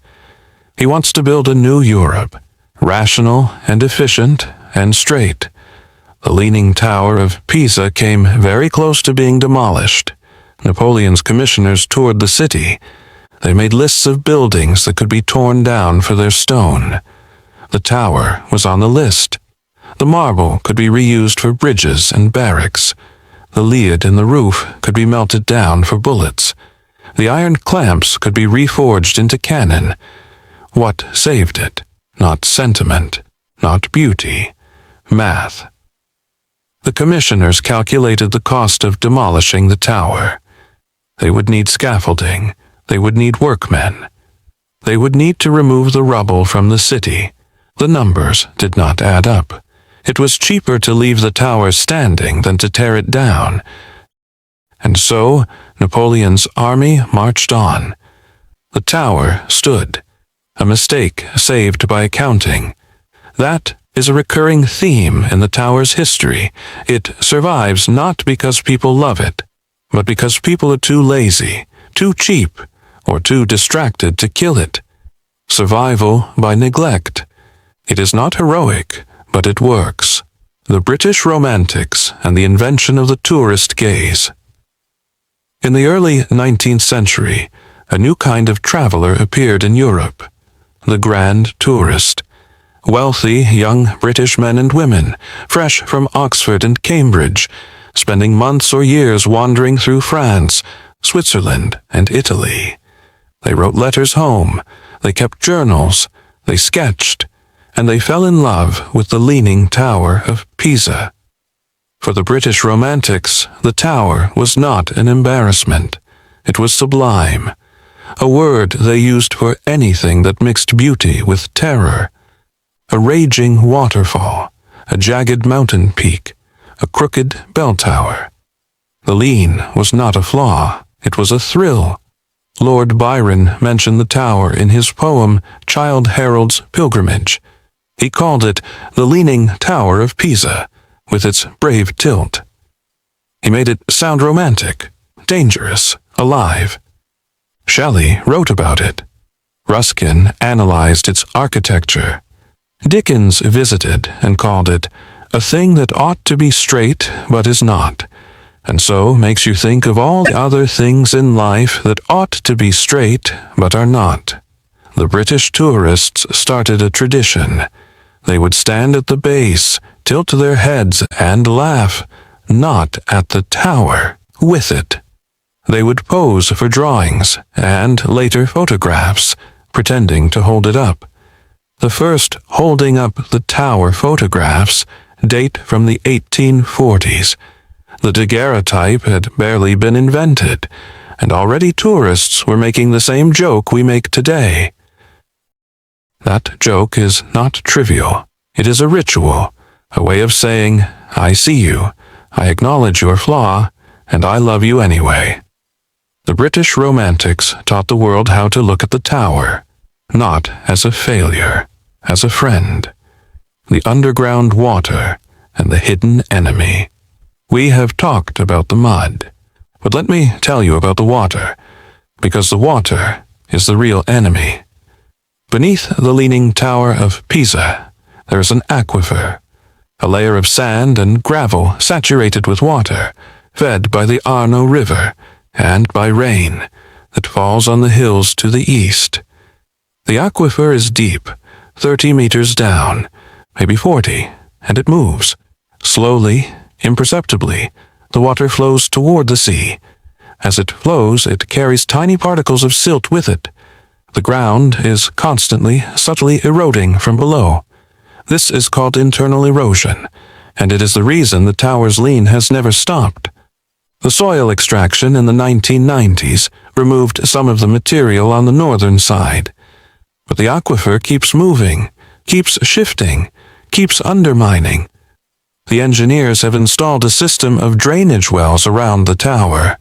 He wants to build a new Europe, rational and efficient and straight. The Leaning Tower of Pisa came very close to being demolished. Napoleon's commissioners toured the city. They made lists of buildings that could be torn down for their stone. The tower was on the list. The marble could be reused for bridges and barracks. The lead in the roof could be melted down for bullets. The iron clamps could be reforged into cannon. What saved it? Not sentiment, not beauty, math. The commissioners calculated the cost of demolishing the tower. They would need scaffolding. They would need workmen. They would need to remove the rubble from the city. The numbers did not add up. It was cheaper to leave the tower standing than to tear it down. And so Napoleon's army marched on. The tower stood, a mistake saved by accounting. That is a recurring theme in the tower's history. It survives not because people love it, but because people are too lazy, too cheap, or too distracted to kill it. Survival by neglect. It is not heroic, but it works. The British Romantics and the invention of the tourist gaze. In the early 19th century, a new kind of traveler appeared in Europe, the grand tourist. Wealthy young British men and women, fresh from Oxford and Cambridge, spending months or years wandering through France, Switzerland, and Italy. They wrote letters home, they kept journals, they sketched, and they fell in love with the Leaning Tower of Pisa. For the British Romantics, the tower was not an embarrassment. It was sublime, a word they used for anything that mixed beauty with terror. A raging waterfall, a jagged mountain peak, a crooked bell tower. The lean was not a flaw, It was a thrill. Lord Byron mentioned the tower in his poem Childe Harold's Pilgrimage. He called it the Leaning Tower of Pisa, with its brave tilt. He made it sound romantic, dangerous, alive. Shelley wrote about it. Ruskin analyzed its architecture. Dickens visited and called it a thing that ought to be straight but is not, and so makes you think of all the other things in life that ought to be straight but are not. The British tourists started a tradition. They would stand at the base, tilt their heads, and laugh, not at the tower, with it. They would pose for drawings and later photographs, pretending to hold it up. The first holding up the tower photographs date from the 1840s. The daguerreotype had barely been invented, and already tourists were making the same joke we make today. That joke is not trivial. It is a ritual, a way of saying, I see you, I acknowledge your flaw, and I love you anyway. The British Romantics taught the world how to look at the tower, not as a failure, as a friend. The underground water and the hidden enemy. We have talked about the mud, but let me tell you about the water, because the water is the real enemy. Beneath the Leaning Tower of Pisa, there is an aquifer, a layer of sand and gravel saturated with water, fed by the Arno River and by rain that falls on the hills to the east. The aquifer is deep, 30 meters down, maybe 40, and it moves. Slowly, imperceptibly, the water flows toward the sea. As it flows, it carries tiny particles of silt with it. The ground is constantly, subtly eroding from below. This is called internal erosion, and it is the reason the tower's lean has never stopped. The soil extraction in the 1990s removed some of the material on the northern side. But the aquifer keeps moving, keeps shifting, keeps undermining. The engineers have installed a system of drainage wells around the tower.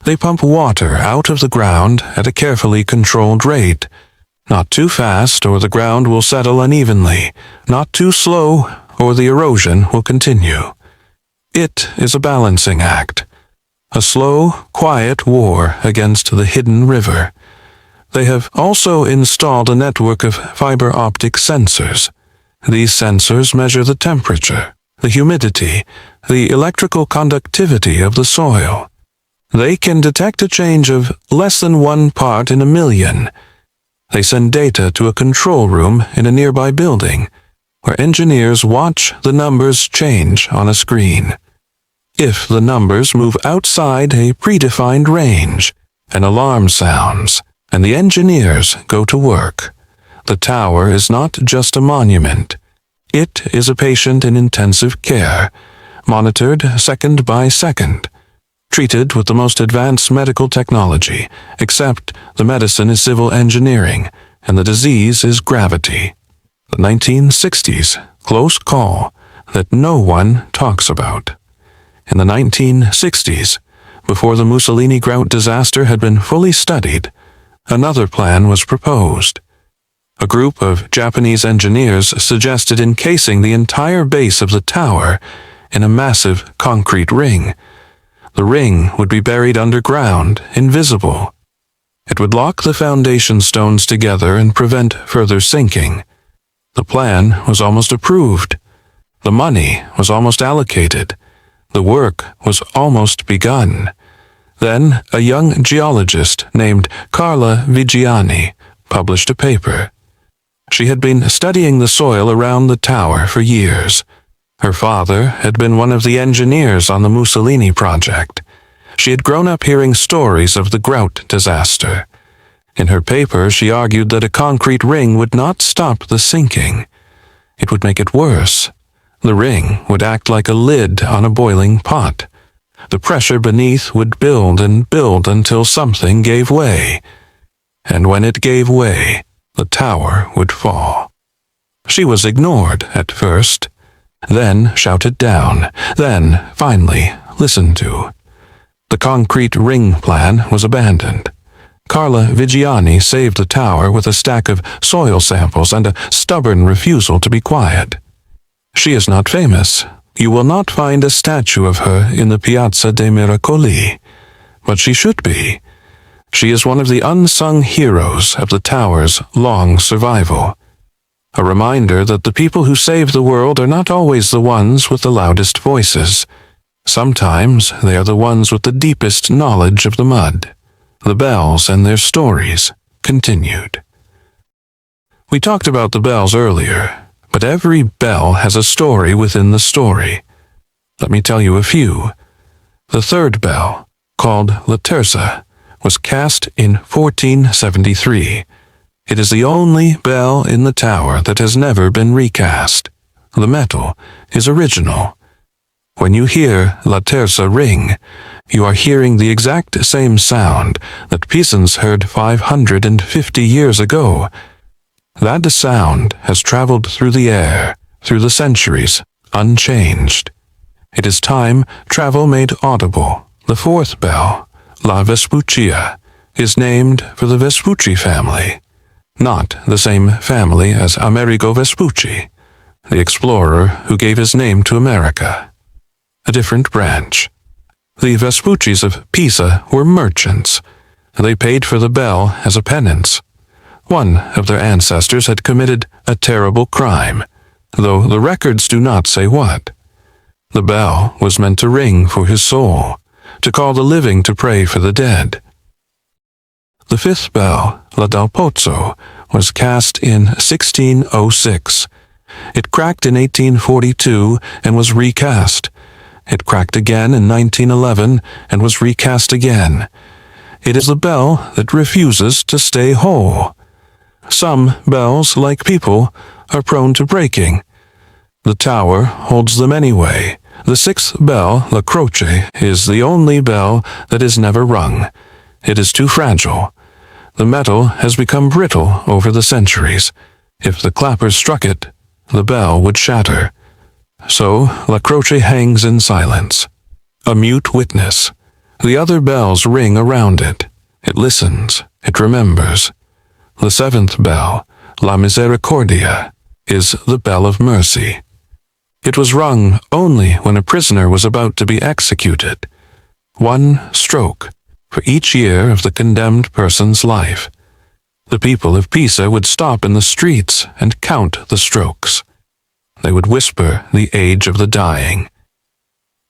They pump water out of the ground at a carefully controlled rate. Not too fast or the ground will settle unevenly. Not too slow or the erosion will continue. It is a balancing act. A slow, quiet war against the hidden river. They have also installed a network of fiber optic sensors. These sensors measure the temperature, the humidity, the electrical conductivity of the soil. They can detect a change of less than 1 part in a million. They send data to a control room in a nearby building, where engineers watch the numbers change on a screen. If the numbers move outside a predefined range, an alarm sounds, and the engineers go to work. The tower is not just a monument. It is a patient in intensive care, monitored second by second, treated with the most advanced medical technology, except the medicine is civil engineering, and the disease is gravity. The 1960s, close call that no one talks about. In the 1960s, before the Mussolini grout disaster had been fully studied, another plan was proposed. A group of Japanese engineers suggested encasing the entire base of the tower in a massive concrete ring. The ring would be buried underground, invisible. It would lock the foundation stones together and prevent further sinking. The plan was almost approved. The money was almost allocated. The work was almost begun. Then a young geologist named Carla Vigiani published a paper. She had been studying the soil around the tower for years. Her father had been one of the engineers on the Mussolini project. She had grown up hearing stories of the grout disaster. In her paper, she argued that a concrete ring would not stop the sinking. It would make it worse. The ring would act like a lid on a boiling pot. The pressure beneath would build and build until something gave way. And when it gave way, the tower would fall. She was ignored at first, then shouted down, then, finally, listened to. The concrete ring plan was abandoned. Carla Vigiani saved the tower with a stack of soil samples and a stubborn refusal to be quiet. She is not famous. You will not find a statue of her in the Piazza dei Miracoli, but she should be. She is one of the unsung heroes of the tower's long survival. A reminder that the people who save the world are not always the ones with the loudest voices. Sometimes they are the ones with the deepest knowledge of the mud. The bells and their stories continued. We talked about the bells earlier, but every bell has a story within the story. Let me tell you a few. The third bell, called La Terza, was cast in 1473. It is the only bell in the tower that has never been recast. The metal is original. When you hear La Terza ring, you are hearing the exact same sound that Pisans heard 550 years ago. That sound has traveled through the air, through the centuries, unchanged. It is time travel made audible. The fourth bell, La Vespuccia, is named for the Vespucci family, not the same family as Amerigo Vespucci, the explorer who gave his name to America. A different branch. The Vespuccis of Pisa were merchants. They paid for the bell as a penance. One of their ancestors had committed a terrible crime, though the records do not say what. The bell was meant to ring for his soul, to call the living to pray for the dead. The fifth bell, La Dal Pozzo, was cast in 1606. It cracked in 1842 and was recast. It cracked again in 1911 and was recast again. It is the bell that refuses to stay whole. Some bells, like people, are prone to breaking. The tower holds them anyway. The sixth bell, La Croce, is the only bell that is never rung. It is too fragile. The metal has become brittle over the centuries. If the clapper struck it, the bell would shatter. So La Croce hangs in silence, a mute witness. The other bells ring around it. It listens. It remembers. The seventh bell, La Misericordia, is the bell of mercy. It was rung only when a prisoner was about to be executed. One stroke for each year of the condemned person's life. The people of Pisa would stop in the streets and count the strokes. They would whisper the age of the dying.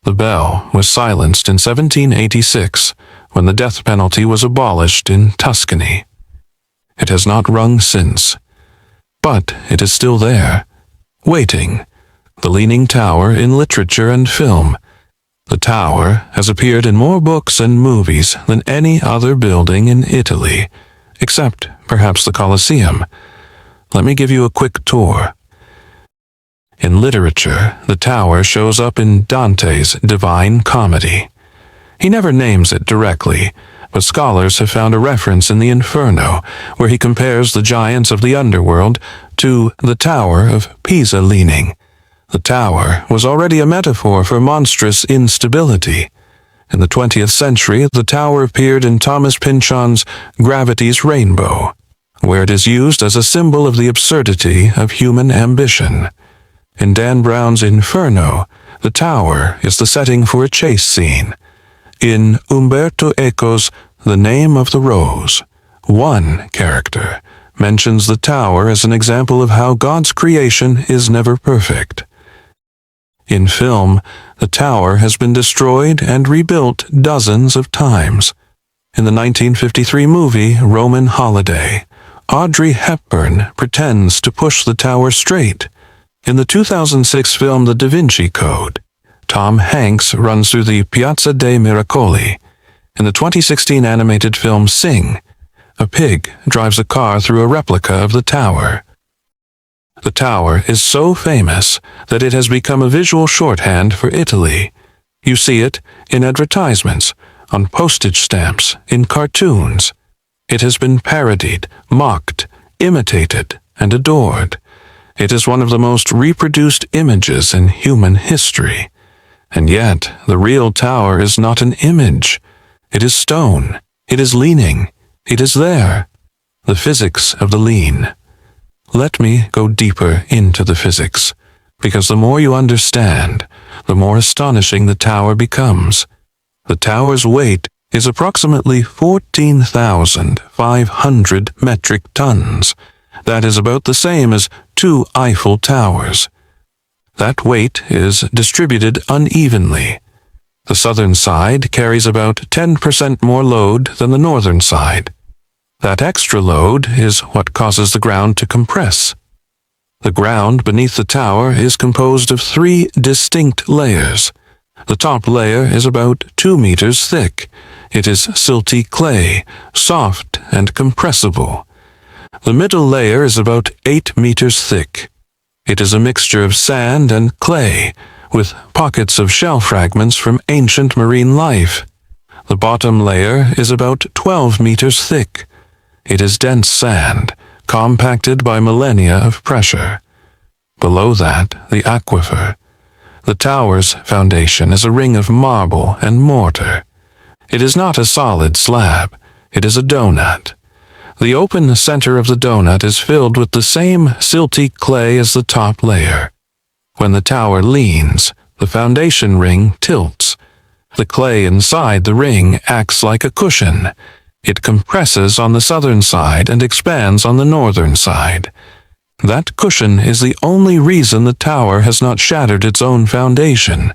The bell was silenced in 1786 when the death penalty was abolished in Tuscany. It has not rung since, but it is still there, waiting. The Leaning Tower in literature and film. The tower has appeared in more books and movies than any other building in Italy, except perhaps the Colosseum. Let me give you a quick tour. In literature, the tower shows up in Dante's Divine Comedy. He never names it directly, but scholars have found a reference in the Inferno, where he compares the giants of the underworld to the Tower of Pisa leaning. The tower was already a metaphor for monstrous instability. In the 20th century, the tower appeared in Thomas Pynchon's Gravity's Rainbow, where it is used as a symbol of the absurdity of human ambition. In Dan Brown's Inferno, the tower is the setting for a chase scene. In Umberto Eco's The Name of the Rose, one character mentions the tower as an example of how God's creation is never perfect. In film, the tower has been destroyed and rebuilt dozens of times. In the 1953 movie Roman Holiday, Audrey Hepburn pretends to push the tower straight. In the 2006 film The Da Vinci Code, Tom Hanks runs through the Piazza dei Miracoli. In the 2016 animated film Sing, a pig drives a car through a replica of the tower. The tower is so famous that it has become a visual shorthand for Italy. You see it in advertisements, on postage stamps, in cartoons. It has been parodied, mocked, imitated, and adored. It is one of the most reproduced images in human history. And yet, the real tower is not an image. It is stone. It is leaning. It is there. The physics of the lean. Let me go deeper into the physics, because the more you understand, the more astonishing the tower becomes. The tower's weight is approximately 14,500 metric tons. That is about the same as 2 Eiffel Towers. That weight is distributed unevenly. The southern side carries about 10% more load than the northern side. That extra load is what causes the ground to compress. The ground beneath the tower is composed of 3 distinct layers. The top layer is about 2 meters thick. It is silty clay, soft and compressible. The middle layer is about 8 meters thick. It is a mixture of sand and clay, with pockets of shell fragments from ancient marine life. The bottom layer is about 12 meters thick. It is dense sand, compacted by millennia of pressure. Below that, the aquifer. The tower's foundation is a ring of marble and mortar. It is not a solid slab. It is a donut. The open center of the donut is filled with the same silty clay as the top layer. When the tower leans, the foundation ring tilts. The clay inside the ring acts like a cushion. It compresses on the southern side and expands on the northern side. That cushion is the only reason the tower has not shattered its own foundation.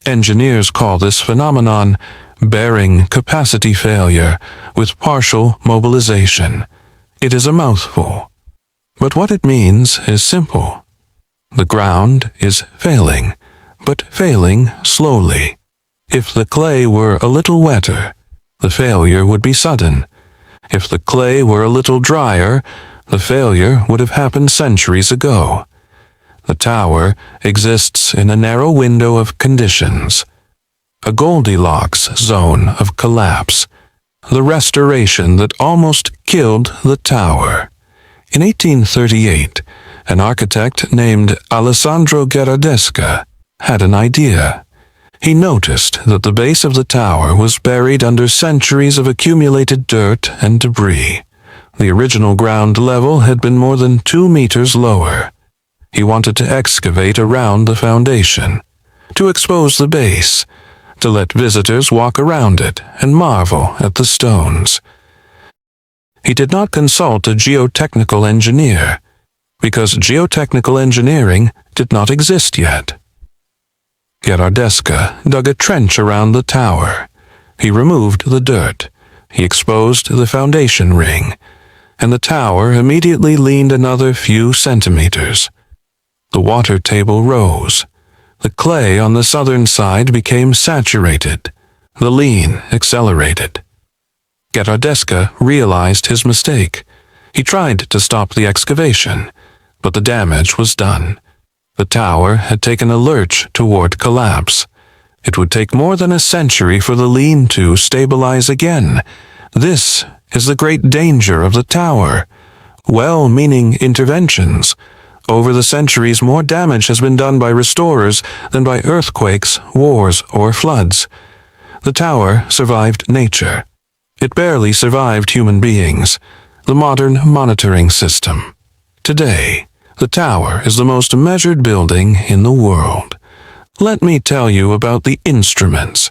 Engineers call this phenomenon bearing capacity failure with partial mobilization. It is a mouthful, but what it means is simple. The ground is failing, but failing slowly. If the clay were a little wetter, the failure would be sudden. If the clay were a little drier, the failure would have happened centuries ago. The tower exists in a narrow window of conditions, a Goldilocks zone of collapse, the restoration that almost killed the tower. In 1838, an architect named Alessandro Gherardesca had an idea. He noticed that the base of the tower was buried under centuries of accumulated dirt and debris. The original ground level had been more than 2 meters lower. He wanted to excavate around the foundation, to expose the base, to let visitors walk around it and marvel at the stones. He did not consult a geotechnical engineer, because geotechnical engineering did not exist yet. Gherardesca dug a trench around the tower. He removed the dirt. He exposed the foundation ring, and the tower immediately leaned another few centimeters. The water table rose. The clay on the southern side became saturated. The lean accelerated. Gherardesca realized his mistake. He tried to stop the excavation, but the damage was done. The tower had taken a lurch toward collapse. It would take more than a century for the lean to stabilize again. This is the great danger of the tower. Well-meaning interventions. Over the centuries, more damage has been done by restorers than by earthquakes, wars, or floods. The tower survived nature. It barely survived human beings. The modern monitoring system. Today, the tower is the most measured building in the world. Let me tell you about the instruments.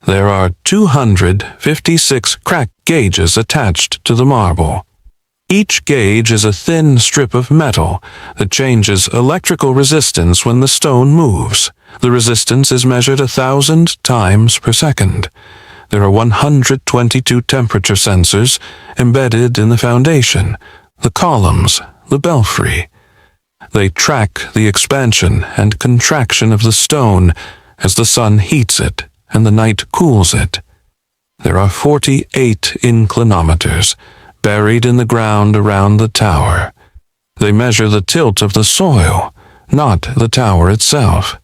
There are 256 crack gauges attached to the marble. Each gauge is a thin strip of metal that changes electrical resistance when the stone moves. The resistance is measured 1,000 times per second. There are 122 temperature sensors embedded in the foundation, the columns, the belfry. They track the expansion and contraction of the stone as the sun heats it and the night cools it. There are 48 inclinometers buried in the ground around the tower. They measure the tilt of the soil, not the tower itself.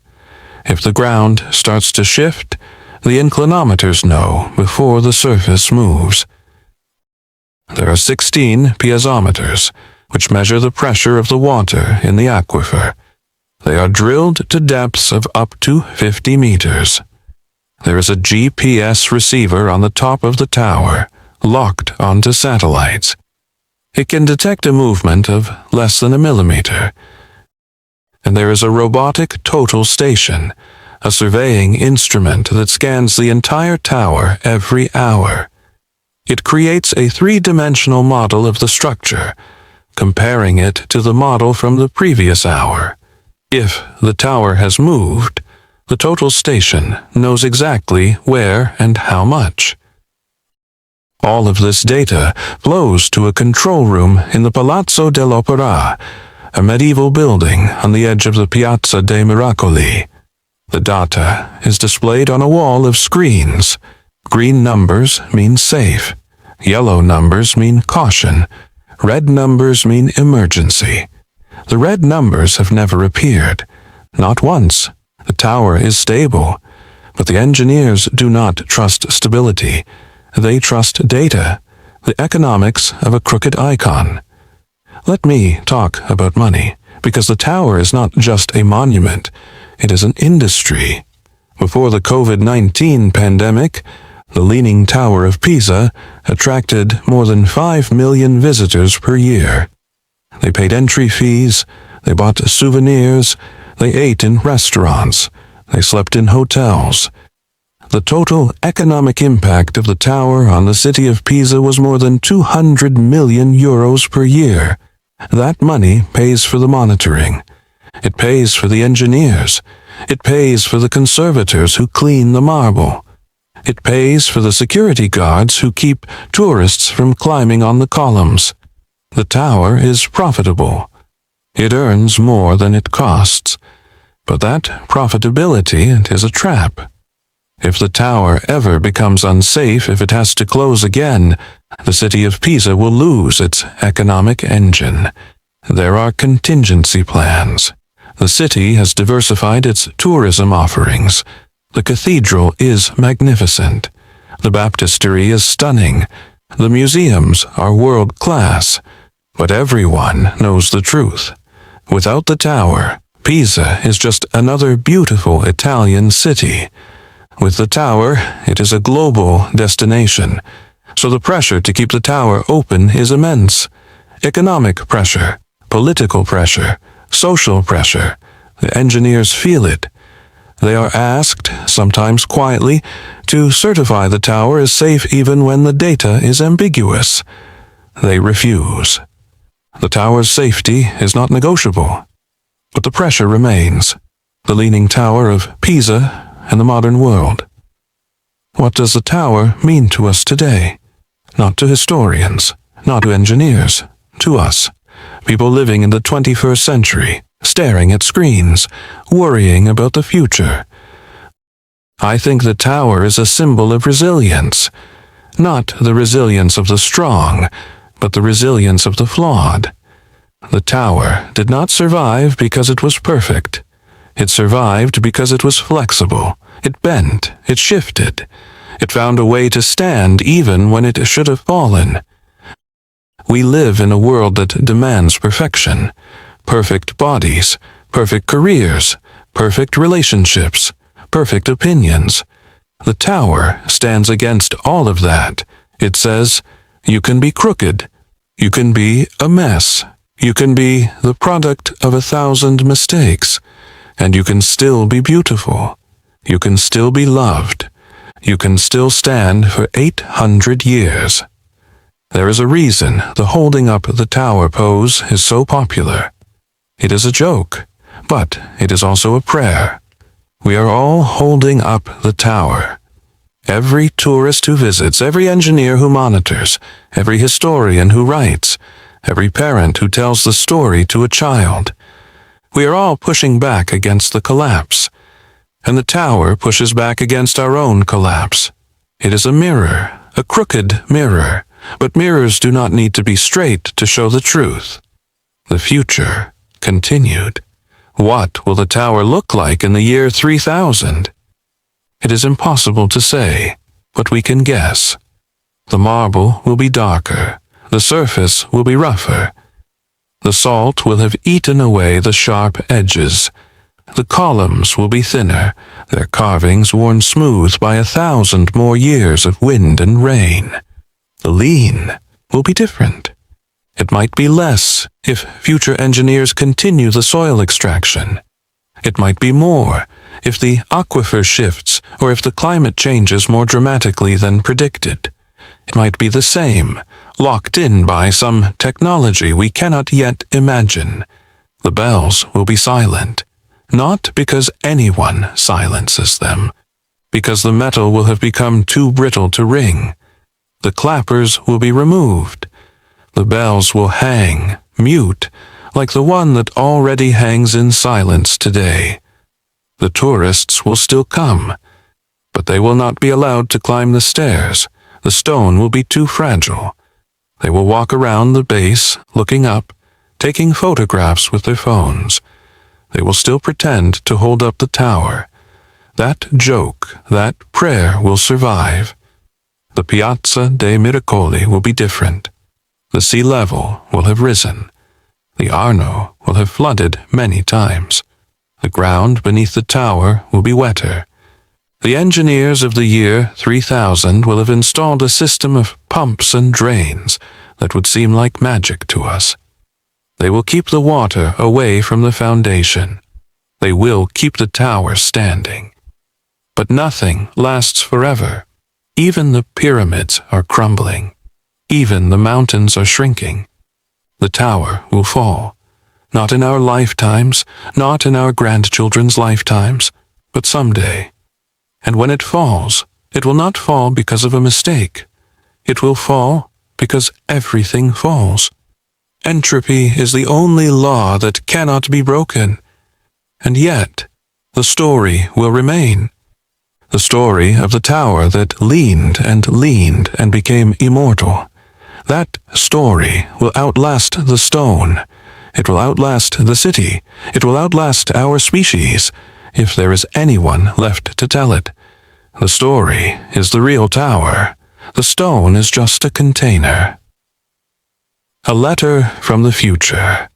If the ground starts to shift, the inclinometers know before the surface moves. There are 16 piezometers, which measure the pressure of the water in the aquifer. They are drilled to depths of up to 50 meters. There is a GPS receiver on the top of the tower, locked onto satellites. It can detect a movement of less than a millimeter. And there is a robotic total station, a surveying instrument that scans the entire tower every hour. It creates a three-dimensional model of the structure, comparing it to the model from the previous hour. If the tower has moved, the total station knows exactly where and how much. All of this data flows to a control room in the Palazzo dell'Opera, a medieval building on the edge of the Piazza dei Miracoli. The data is displayed on a wall of screens. Green numbers mean safe. Yellow numbers mean caution. Red numbers mean emergency. The red numbers have never appeared. Not once. The tower is stable. But the engineers do not trust stability. They trust data, the economics of a crooked icon. Let me talk about money, because the tower is not just a monument. It is an industry. Before the COVID-19 pandemic, the Leaning Tower of Pisa attracted more than 5 million visitors per year. They paid entry fees, they bought souvenirs, they ate in restaurants, they slept in hotels. The total economic impact of the tower on the city of Pisa was more than 200 million euros per year. That money pays for the monitoring. It pays for the engineers. It pays for the conservators who clean the marble. It pays for the security guards who keep tourists from climbing on the columns. The tower is profitable. It earns more than it costs. But that profitability is a trap. If the tower ever becomes unsafe, if it has to close again, the city of Pisa will lose its economic engine. There are contingency plans. The city has diversified its tourism offerings. The cathedral is magnificent. The baptistery is stunning. The museums are world-class. But everyone knows the truth. Without the tower, Pisa is just another beautiful Italian city. With the tower, it is a global destination, so the pressure to keep the tower open is immense. Economic pressure, political pressure, social pressure. The engineers feel it. They are asked, sometimes quietly, to certify the tower as safe even when the data is ambiguous. They refuse. The tower's safety is not negotiable. But the pressure remains. The Leaning Tower of Pisa and the modern world. What does the tower mean to us today? Not to historians, not to engineers, to us, people living in the 21st century, staring at screens, worrying about the future. I think the tower is a symbol of resilience, not the resilience of the strong, but the resilience of the flawed. The tower did not survive because it was perfect. It survived because it was flexible. It bent. It shifted. It found a way to stand even when it should have fallen. We live in a world that demands perfection. Perfect bodies, perfect careers, perfect relationships, perfect opinions. The tower stands against all of that. It says, you can be crooked. You can be a mess. You can be the product of 1,000 mistakes. And you can still be beautiful. You can still be loved. You can still stand for 800 years. There is a reason the holding up the tower pose is so popular. It is a joke, but it is also a prayer. We are all holding up the tower. Every tourist who visits, every engineer who monitors, every historian who writes, every parent who tells the story to a child. We are all pushing back against the collapse, and the tower pushes back against our own collapse. It is a mirror, a crooked mirror, but mirrors do not need to be straight to show the truth. The future continued. What will the tower look like in the year 3000? It is impossible to say, but we can guess. The marble will be darker, the surface will be rougher. The salt will have eaten away the sharp edges. The columns will be thinner, their carvings worn smooth by 1,000 more years of wind and rain. The lean will be different. It might be less if future engineers continue the soil extraction. It might be more if the aquifer shifts or if the climate changes more dramatically than predicted. It might be the same, locked in by some technology we cannot yet imagine. The bells will be silent, not because anyone silences them, because the metal will have become too brittle to ring. The clappers will be removed. The bells will hang, mute, like the one that already hangs in silence today. The tourists will still come, but they will not be allowed to climb the stairs. The stone will be too fragile. They will walk around the base, looking up, taking photographs with their phones. They will still pretend to hold up the tower. That joke, that prayer will survive. The Piazza dei Miracoli will be different. The sea level will have risen. The Arno will have flooded many times. The ground beneath the tower will be wetter. The engineers of the year 3000 will have installed a system of pumps and drains that would seem like magic to us. They will keep the water away from the foundation. They will keep the tower standing. But nothing lasts forever. Even the pyramids are crumbling. Even the mountains are shrinking. The tower will fall. Not in our lifetimes, not in our grandchildren's lifetimes, but someday. And when it falls, it will not fall because of a mistake. It will fall because everything falls. Entropy is the only law that cannot be broken. And yet, the story will remain. The story of the tower that leaned and became immortal. That story will outlast the stone. It will outlast the city. It will outlast our species, if there is anyone left to tell it. The story is the real tower. The stone is just a container. A letter from the future.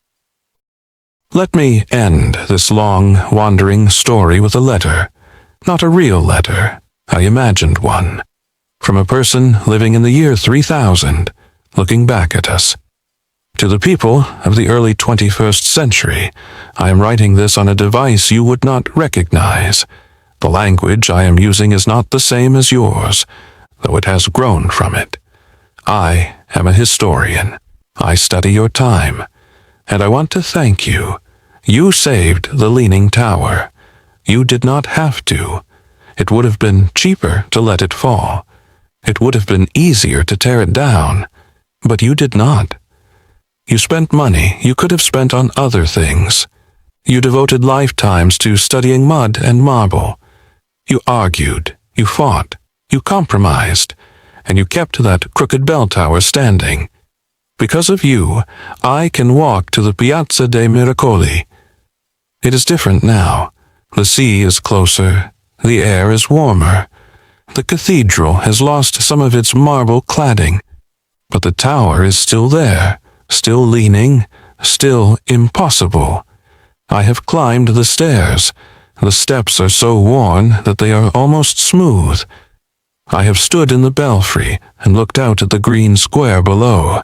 Let me end this long, wandering story with a letter. Not a real letter. I imagined one. From a person living in the year 3000, looking back at us. To the people of the early 21st century, I am writing this on a device you would not recognize. The language I am using is not the same as yours, though it has grown from it. I am a historian. I study your time, and I want to thank you. You saved the Leaning Tower. You did not have to. It would have been cheaper to let it fall. It would have been easier to tear it down, but you did not. You spent money you could have spent on other things. You devoted lifetimes to studying mud and marble. You argued, you fought, you compromised, and you kept that crooked bell tower standing. Because of you, I can walk to the Piazza dei Miracoli. It is different now. The sea is closer. The air is warmer. The cathedral has lost some of its marble cladding, but the tower is still there, still leaning, still impossible. I have climbed the stairs. The steps are so worn that they are almost smooth. I have stood in the belfry and looked out at the green square below.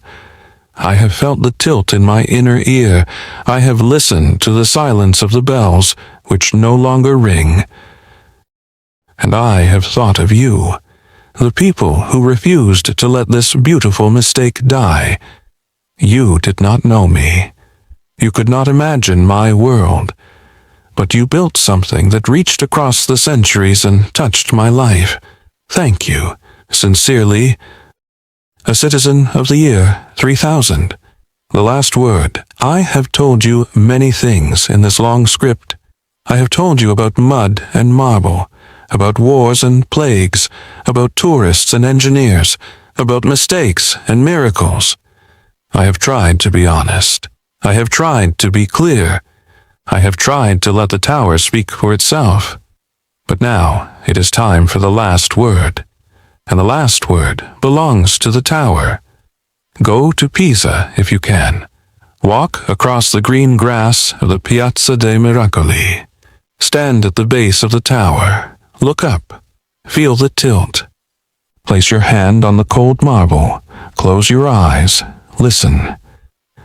I have felt the tilt in my inner ear. I have listened to the silence of the bells, which no longer ring. And I have thought of you, the people who refused to let this beautiful mistake die. You did not know me. You could not imagine my world. But you built something that reached across the centuries and touched my life. Thank you, sincerely, a citizen of the year 3000. The last word. I have told you many things in this long script. I have told you about mud and marble, about wars and plagues, about tourists and engineers, about mistakes and miracles. I have tried to be honest. I have tried to be clear. I have tried to let the tower speak for itself. But now it is time for the last word. And the last word belongs to the tower. Go to Pisa if you can. Walk across the green grass of the Piazza dei Miracoli. Stand at the base of the tower. Look up. Feel the tilt. Place your hand on the cold marble. Close your eyes. Listen.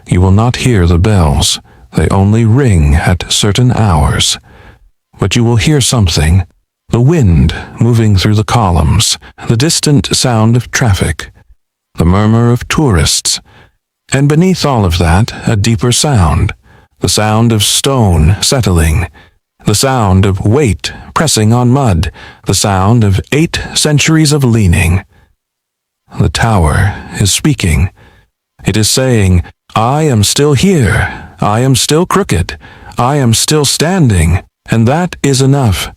You will not hear the bells. They only ring at certain hours. But you will hear something. The wind moving through the columns, the distant sound of traffic, the murmur of tourists, and beneath all of that, a deeper sound, the sound of stone settling, the sound of weight pressing on mud, the sound of 8 centuries of leaning. The tower is speaking. It is saying, I am still here, I am still crooked, I am still standing, and that is enough.